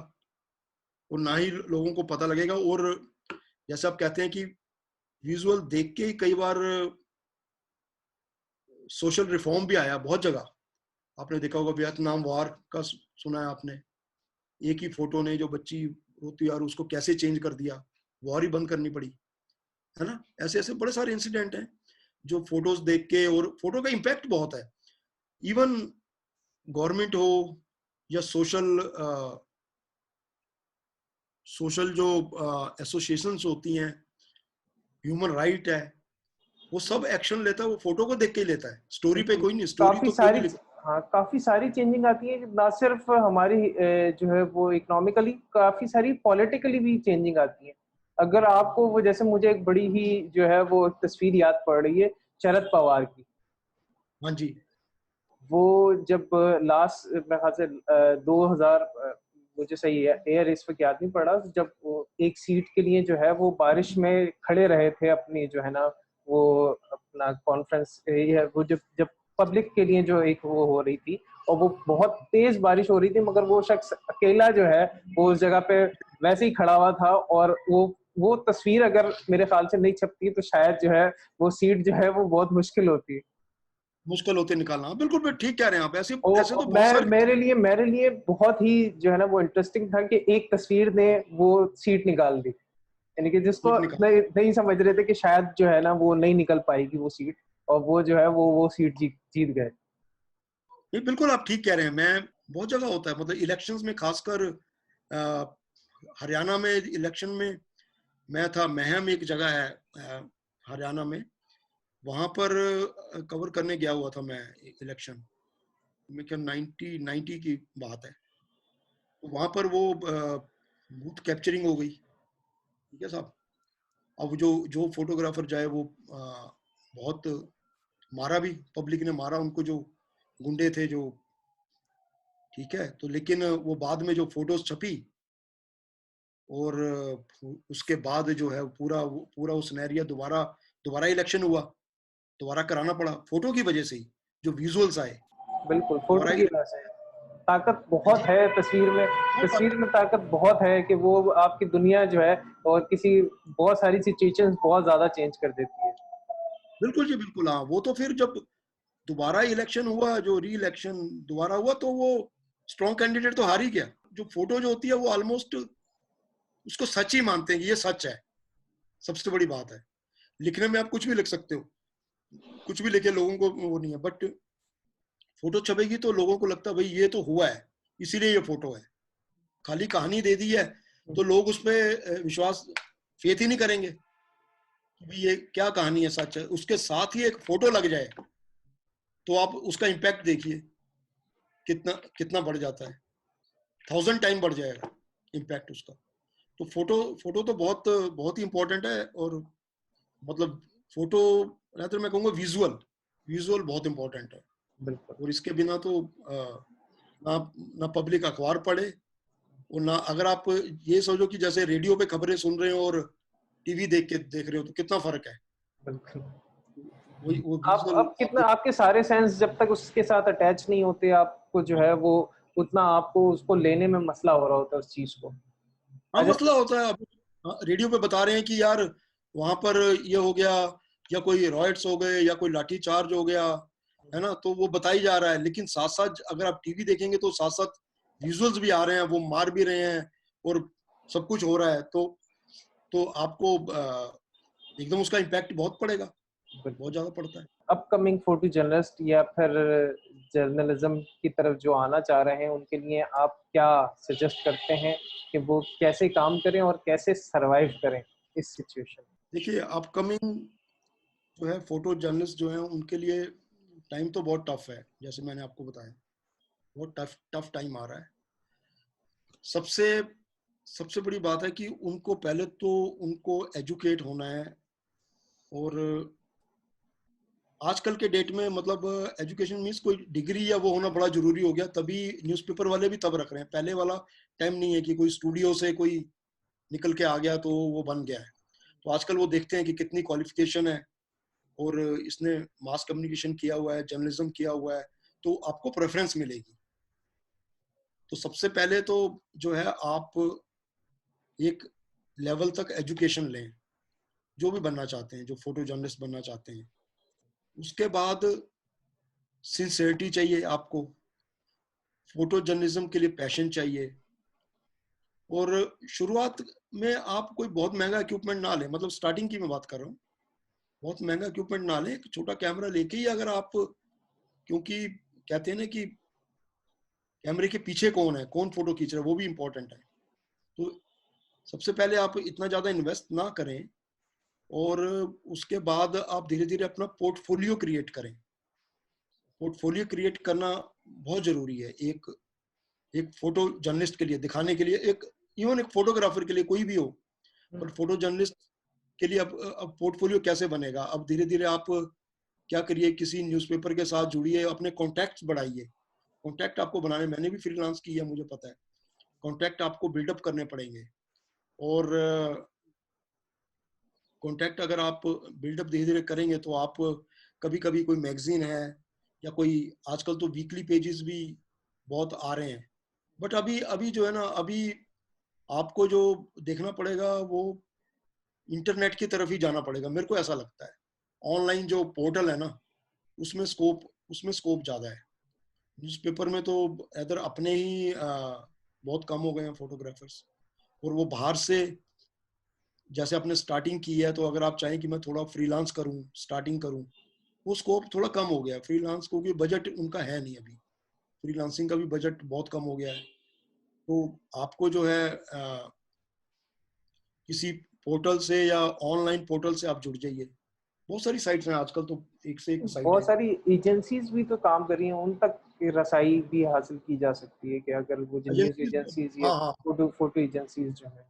और ना ही लोगों को पता लगेगा। और जैसे आप कहते हैं कि विजुअल देख के ही कई बार सोशल रिफॉर्म भी आया बहुत जगह। आपने देखा होगा वियतनाम वार का सुना है आपने, एक ही फोटो ने जो बच्ची रोती यार उसको कैसे चेंज कर दिया, वॉर ही बंद करनी पड़ी, है ना। ऐसे ऐसे बड़े सारे इंसिडेंट हैं जो फोटोज देख के, और फोटो का इम्पैक्ट बहुत है। इवन गवर्नमेंट हो या सोशल सोशल जो एसोसिएशंस होती हैं, ह्यूमन राइट है, वो सब एक्शन लेता है वो फोटो को देख के ही लेता है। स्टोरी पे बिल्कुल। कोई नहीं, स्टोरी काफी तो कोई सारी, नहीं लिखता। हाँ काफी सारी चेंजिंग आती है, ना सिर्फ हमारी जो है वो इकोनॉमिकली, काफी सारी पॉलिटिकली भी चेंजिंग आती है। अगर आपको वो, जैसे मुझे एक बड़ी ही जो है वो तस्वीर याद पड़ रही है शरद पवार की। हाँ जी। वो जब लास्ट मेरे ख्याल से 2000, मुझे सही है एयर इस वक्त याद नहीं पड़ रहा, जब वो एक सीट के लिए जो है वो बारिश में खड़े रहे थे अपनी जो है ना वो अपना कॉन्फ्रेंस, वो जब जब पब्लिक के लिए जो एक वो हो रही थी, और वो बहुत तेज बारिश हो रही थी, मगर वो शख्स अकेला जो है वो उस जगह पे वैसे ही खड़ा हुआ था। और वो तस्वीर अगर मेरे ख्याल से नहीं छपती तो शायद जो है वो सीट जो है वो बहुत मुश्किल होती। मुश्किल होते निकालना, हाँ, बिल्कुल बिल्कुल ठीक कह रहे हैं आप। ऐसे ऐसे ओ, तो बहुत मैं सारे मेरे लिए बहुत ही जो है ना वो इंटरेस्टिंग था कि एक तस्वीर ने वो सीट निकाल दी, यानी कि जिसको सीट निकाल। नहीं समझ रहे थे कि शायद जो है ना वो नहीं निकल पाएगी वो सीट, और वो जो है वो सीट जीत गए। ये बिल्कुल आप ठीक कह रहे हैं। मैं बहुत जगह होता है, मतलब इलेक्शंस में खासकर अ, हरियाणा में इलेक्शन में मैं था। महम एक जगह है हरियाणा में, वहां पर कवर करने गया हुआ था मैं इलेक्शन में। क्या 90 की बात है। तो वहां पर वो बूथ कैप्चरिंग हो गई, ठीक है साहब। अब जो जो फोटोग्राफर जाए वो बहुत मारा भी, पब्लिक ने मारा उनको, जो गुंडे थे जो, ठीक है। तो लेकिन वो बाद में जो फोटोज छपी, और उसके बाद जो है पूरा उस सिनेरियो दोबारा दोबारा इलेक्शन हुआ, दोबारा कराना पड़ा फोटो की वजह से ही, जो विजुअल्स आए बिल्कुल, फोटो दोबारा की वजह से ताकत हाँ बहुत जी। है तस्वीर में। बहुत तस्वीर ताकत में ताकत बहुत है कि वो आपकी दुनिया जो है और किसी बहुत सारी सिचुएशंस बहुत ज्यादा चेंज कर देती है। बिल्कुल जी बिल्कुल। हाँ, वो तो फिर जब दोबारा इलेक्शन हुआ, जो री इलेक्शन दोबारा हुआ, तो वो स्ट्रॉन्ग कैंडिडेट तो हार ही गया। जो फोटो जो होती है वो ऑलमोस्ट उसको सच ही मानते हैं कि ये सच है। सबसे बड़ी बात है, लिखने में आप कुछ भी लिख सकते हो, कुछ भी लिखे लोगों को वो नहीं है, बट फोटो छपेगी तो लोगों को लगता है भाई ये तो हुआ है, इसीलिए ये फोटो है। खाली कहानी दे दी है तो लोग उस पर विश्वास, फेथ ही नहीं करेंगे कि भाई ये क्या कहानी है, सच है। उसके साथ ही एक फोटो लग जाए तो आप उसका इम्पैक्ट देखिए कितना कितना बढ़ जाता है, 1000 टाइम बढ़ जाएगा इम्पैक्ट उसका। तो फोटो फोटो तो बहुत बहुत ही इंपॉर्टेंट है। और मतलब फोटो, तो मैं कहूँगा विजुअल विजुअल बहुत इंपॉर्टेंट है। बिल्कुल। और इसके बिना तो ना ना पब्लिक अखबार पढ़े, और ना, अगर आप ये सोचो कि जैसे रेडियो पे खबरें सुन रहे हो और टीवी देख रहे हो, तो कितना फर्क है। बिल्कुल। वही वो आप विजुअल अब कितना आपको। आपके सारे सेंस जब तक उसके साथ अटैच नहीं होते, आपको जो है वो उतना आपको उसको लेने में मसला हो रहा होता है उस चीज को। हाँ, अच्छा। मसला होता है। अब रेडियो पे बता रहे हैं कि यार वहां पर ये हो गया, या कोई रॉयट्स हो गए, या कोई लाठी चार्ज हो गया, है ना, तो वो बताई जा रहा है। लेकिन साथ साथ अगर आप टीवी देखेंगे तो साथ साथ विजुअल्स भी आ रहे हैं, वो मार भी रहे हैं, और सब कुछ हो रहा है। तो आपको एकदम उसका इम्पैक्ट बहुत पड़ेगा, बहुत ज्यादा पड़ता है। अपकमिंग फोटो जर्नलिस्ट या फिर जर्नलिज्म की तरफ जो आना चाह रहे हैं उनके लिए आप क्या सजेस्ट करते हैं कि वो कैसे काम करें और कैसे सरवाइव करें इस सिचुएशन में? देखिए, अपकमिंग जो है फोटो जर्नलिस्ट जो है उनके लिए टाइम तो बहुत टफ है। जैसे मैंने आपको बताया, बहुत टफ टफ टाइम आ रहा है। सबसे सबसे बड़ी बात है कि उनको पहले तो उनको एजुकेट होना है। और आजकल के डेट में मतलब एजुकेशन मीन्स कोई डिग्री या वो होना बड़ा जरूरी हो गया, तभी न्यूज़पेपर वाले भी तब रख रहे हैं। पहले वाला टाइम नहीं है कि कोई स्टूडियो से कोई निकल के आ गया तो वो बन गया है। तो आजकल वो देखते हैं कि कितनी क्वालिफिकेशन है, और इसने मास कम्युनिकेशन किया हुआ है, जर्नलिज्म किया हुआ है, तो आपको प्रेफरेंस मिलेगी। तो सबसे पहले तो जो है आप एक लेवल तक एजुकेशन लें, जो भी बनना चाहते हैं, जो फोटो जर्नलिस्ट बनना चाहते हैं। उसके बाद सिंसियरिटी चाहिए आपको, फोटो जर्नलिज्म के लिए पैशन चाहिए। और शुरुआत में आप कोई बहुत महंगा इक्विपमेंट ना लें, मतलब स्टार्टिंग की मैं बात कर रहा हूँ, बहुत महंगा इक्विपमेंट ना लें, एक छोटा कैमरा लेके ही अगर आप, क्योंकि कहते हैं ना कि कैमरे के पीछे कौन है, कौन फोटो खींच रहा है, वो भी इंपॉर्टेंट है। तो सबसे पहले आप इतना ज्यादा इन्वेस्ट ना करें, और उसके बाद आप धीरे धीरे अपना पोर्टफोलियो क्रिएट करें। पोर्टफोलियो क्रिएट करना बहुत जरूरी है एक एक फोटो जर्नलिस्ट के लिए, दिखाने के लिए, एक इवन एक फोटोग्राफर के लिए, कोई भी हो, पर फोटो जर्नलिस्ट के लिए अब पोर्टफोलियो कैसे बनेगा? अब धीरे धीरे आप क्या करिए, किसी न्यूज़पेपर के साथ जुड़िए, अपने कॉन्टैक्ट्स बढ़ाइए। कॉन्टैक्ट आपको बनाने, मैंने भी फ्रीलांस किया, मुझे पता है, कॉन्टैक्ट आपको बिल्डअप करने पड़ेंगे। और कॉन्टैक्ट अगर आप बिल्डअप धीरे धीरे करेंगे तो आप कभी कभी कोई मैगजीन है, या कोई, आजकल तो वीकली पेजेस भी बहुत आ रहे हैं, बट अभी अभी जो है ना, अभी आपको जो देखना पड़ेगा वो इंटरनेट की तरफ ही जाना पड़ेगा, मेरे को ऐसा लगता है। ऑनलाइन जो पोर्टल है ना, उसमें स्कोप ज्यादा है। न्यूज़पेपर में तो इधर अपने ही बहुत कम हो गए हैं फोटोग्राफर्स, और वो बाहर से, जैसे आपने स्टार्टिंग की है, तो अगर आप चाहें कि मैं थोड़ा फ्रीलांस करूं, स्टार्टिंग करूं, वो स्कोप थोड़ा कम हो गया है फ्रीलांस, क्योंकि बजट उनका है नहीं अभी, फ्रीलांसिंग का भी बजट बहुत कम हो गया है। तो आपको जो है किसी पोर्टल से या ऑनलाइन पोर्टल से आप जुड़ जाइए। बहुत सारी साइट्स हैं आजकल, तो एक से एक साइट बहुत है। सारी एजेंसीज भी तो काम कर रही हैं, उन तक रसाई भी हासिल की जा सकती है कि अगर वो जो न्यूज़ एजेंसीज, एजेंसीज या हाँ हाँ फोटो एजेंसीज जो है।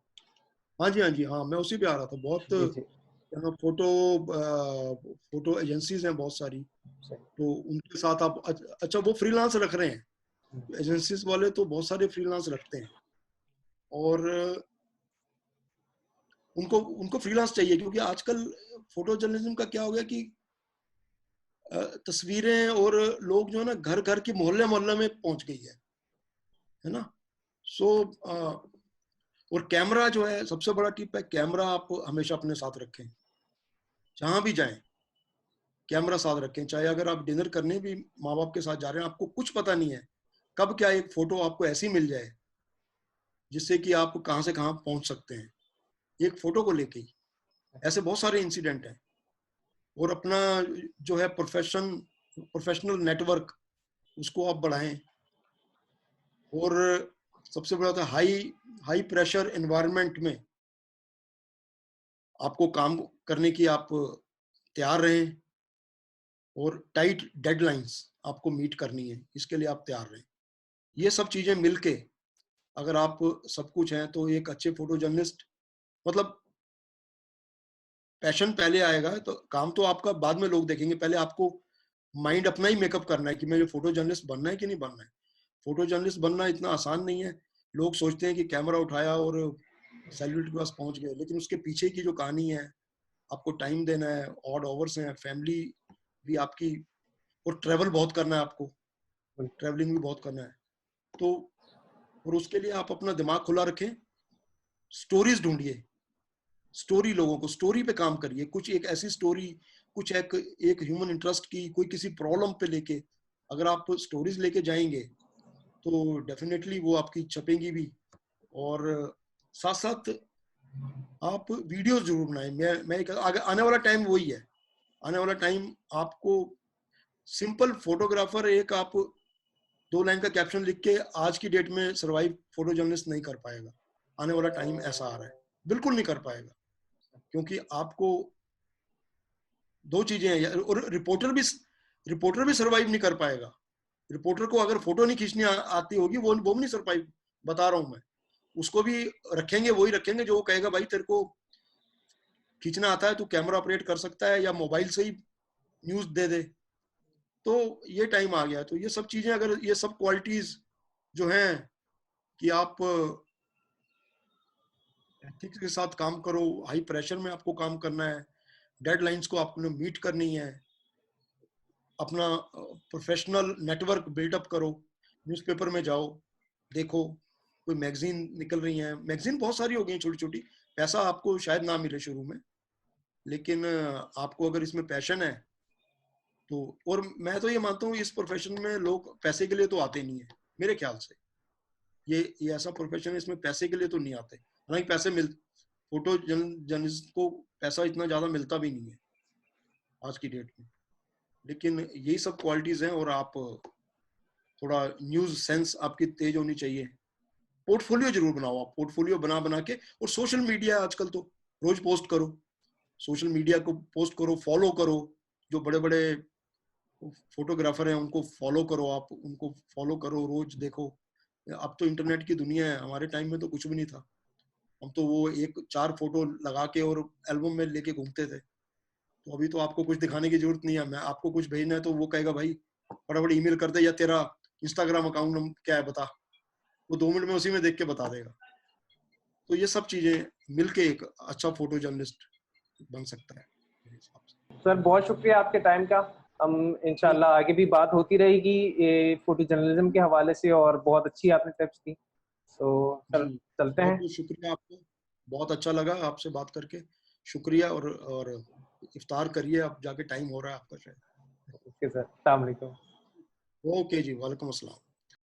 हाँ जी, हाँ जी, हाँ, मैं उसी पे आ रहा था। बहुत जी जी। फोटो फोटो एजेंसीज हैं बहुत सारी, सही। तो उनके साथ आप, अच्छा वो फ्रीलांस रख रहे हैं, एजेंसीज वाले तो बहुत सारे फ्रीलांस रखते हैं, और उनको उनको फ्रीलांस चाहिए, क्योंकि आजकल फोटो जर्नलिज्म का क्या हो गया कि तस्वीरें और लोग जो है ना, घर घर की, मोहल्ले मोहल्ले में पहुंच गई है ना। सो और कैमरा जो है सबसे बड़ा टिप है, कैमरा आप हमेशा अपने साथ रखें, जहां भी जाएं कैमरा साथ रखें। चाहे अगर आप डिनर करने भी माँ बाप के साथ जा रहे हैं, आपको कुछ पता नहीं है कब क्या एक फोटो आपको ऐसी मिल जाए जिससे कि आप कहां से कहां पहुंच सकते हैं, एक फोटो को लेके ही। ऐसे बहुत सारे इंसिडेंट हैं। और अपना जो है प्रोफेशनल नेटवर्क, उसको आप बढ़ाएं। और सबसे बड़ा था, हाई हाई प्रेशर एनवायरनमेंट में आपको काम करने की आप तैयार रहें, और टाइट डेडलाइंस आपको मीट करनी है, इसके लिए आप तैयार रहें। ये सब चीजें मिलके अगर आप सब कुछ हैं, तो एक अच्छे फोटो जर्नलिस्ट, मतलब पैशन पहले आएगा, तो काम तो आपका बाद में लोग देखेंगे, पहले आपको माइंड अपना ही मेकअप करना है कि मुझे फोटो जर्नलिस्ट बनना है कि नहीं बनना है। फोटो जर्नलिस्ट बनना इतना आसान नहीं है। लोग सोचते हैं कि कैमरा उठाया और सेलिब्रिटी के पास पहुंच गए, लेकिन उसके पीछे की जो कहानी है, आपको टाइम देना है, ऑड आवर्स हैं, फैमिली भी आपकी, और ट्रैवल बहुत करना है आपको, ट्रैवलिंग भी बहुत करना है। तो और उसके लिए आप अपना दिमाग खुला रखें, स्टोरीज ढूंढिए, स्टोरी, लोगों को स्टोरी पे काम करिए, कुछ एक ऐसी स्टोरी, कुछ एक ह्यूमन इंटरेस्ट की, कोई किसी प्रॉब्लम पे लेके अगर आप स्टोरीज लेके जाएंगे, तो डेफिनेटली वो आपकी छपेंगी भी। और साथ साथ आप वीडियोस जरूर बनाएं। मैं आगे आने वाला टाइम वही है, आने वाला टाइम आपको सिंपल फोटोग्राफर, एक आप 2 लाइन का कैप्शन लिख के आज की डेट में सरवाइव फोटो जर्नलिस्ट नहीं कर पाएगा। आने वाला टाइम ऐसा आ रहा है, बिल्कुल नहीं कर पाएगा, क्योंकि आपको दो चीजें हैं। और रिपोर्टर भी सरवाइव नहीं कर पाएगा। रिपोर्टर को अगर फोटो नहीं खींचनी आती होगी, वो भी नहीं सरवाइव, बता रहा हूं मैं। उसको भी रखेंगे, वही रखेंगे जो कहेगा भाई तेरे को खींचना आता है, तू कैमरा ऑपरेट कर सकता है, या मोबाइल से ही न्यूज दे दे। तो ये टाइम आ गया। तो ये सब चीजें, अगर ये सब क्वालिटीज जो हैं कि आप एथिक्स के साथ काम करो, हाई प्रेशर में आपको काम करना है, डेडलाइंस को आपने मीट करनी है, अपना प्रोफेशनल नेटवर्क बिल्डअप करो, न्यूज़पेपर में जाओ, देखो कोई मैगजीन निकल रही है, मैगजीन बहुत सारी हो गई छोटी छोटी, पैसा आपको शायद ना मिले शुरू में, लेकिन आपको अगर इसमें पैशन है तो, और मैं तो ये मानता हूँ इस प्रोफेशन में लोग पैसे के लिए तो आते नहीं है मेरे ख्याल से, ये ऐसा प्रोफेशन है इसमें पैसे के लिए तो नहीं आते, हालांकि पैसे मिल, फोटो जर्नलिस्ट को पैसा इतना ज्यादा मिलता भी नहीं है आज की डेट में, लेकिन यही सब क्वालिटीज हैं, और आप थोड़ा न्यूज सेंस आपकी तेज होनी चाहिए, पोर्टफोलियो जरूर बनाओ आप, पोर्टफोलियो बना बना के, और सोशल मीडिया आजकल तो रोज पोस्ट करो, सोशल मीडिया को पोस्ट करो, फॉलो करो, जो बड़े बड़े फोटोग्राफर हैं उनको फॉलो करो, आप उनको फॉलो करो, रोज देखो, अब तो इंटरनेट की दुनिया है, हमारे टाइम में तो कुछ भी नहीं था, हम तो वो एक 4 फोटो लगा के और एल्बम में लेके घूमते थे, तो अभी तो आपको कुछ दिखाने की जरूरत नहीं है, मैं आपको कुछ भेजना है तो वो कहेगा भाई फटाफट ईमेल कर दे, या तेरा इंस्टाग्राम अकाउंट क्या है बता, वो 2 मिनट में उसी में देख के बता देगा, तो ये सब चीजें मिलके एक अच्छा फोटो जर्नलिस्ट बन सकता है मेरे हिसाब से। सर बहुत शुक्रिया आपके टाइम का। हम तो इंशाल्लाह आगे भी बात होती रहेगी ये फोटो जर्नलिज्म के हवाले से, और बहुत अच्छी आपने टिप्स दी। तो जी, सर चलते बहुत हैं। बहुत शुक्रिया आपको, बहुत अच्छा लगा आपसे बात करके, शुक्रिया, और इफ्तार करिए, अब जाके टाइम हो रहा है आपका शायद। ओके सर, अस्सलाम वालेकुम। ओके जी, वालेकुम अस्सलाम।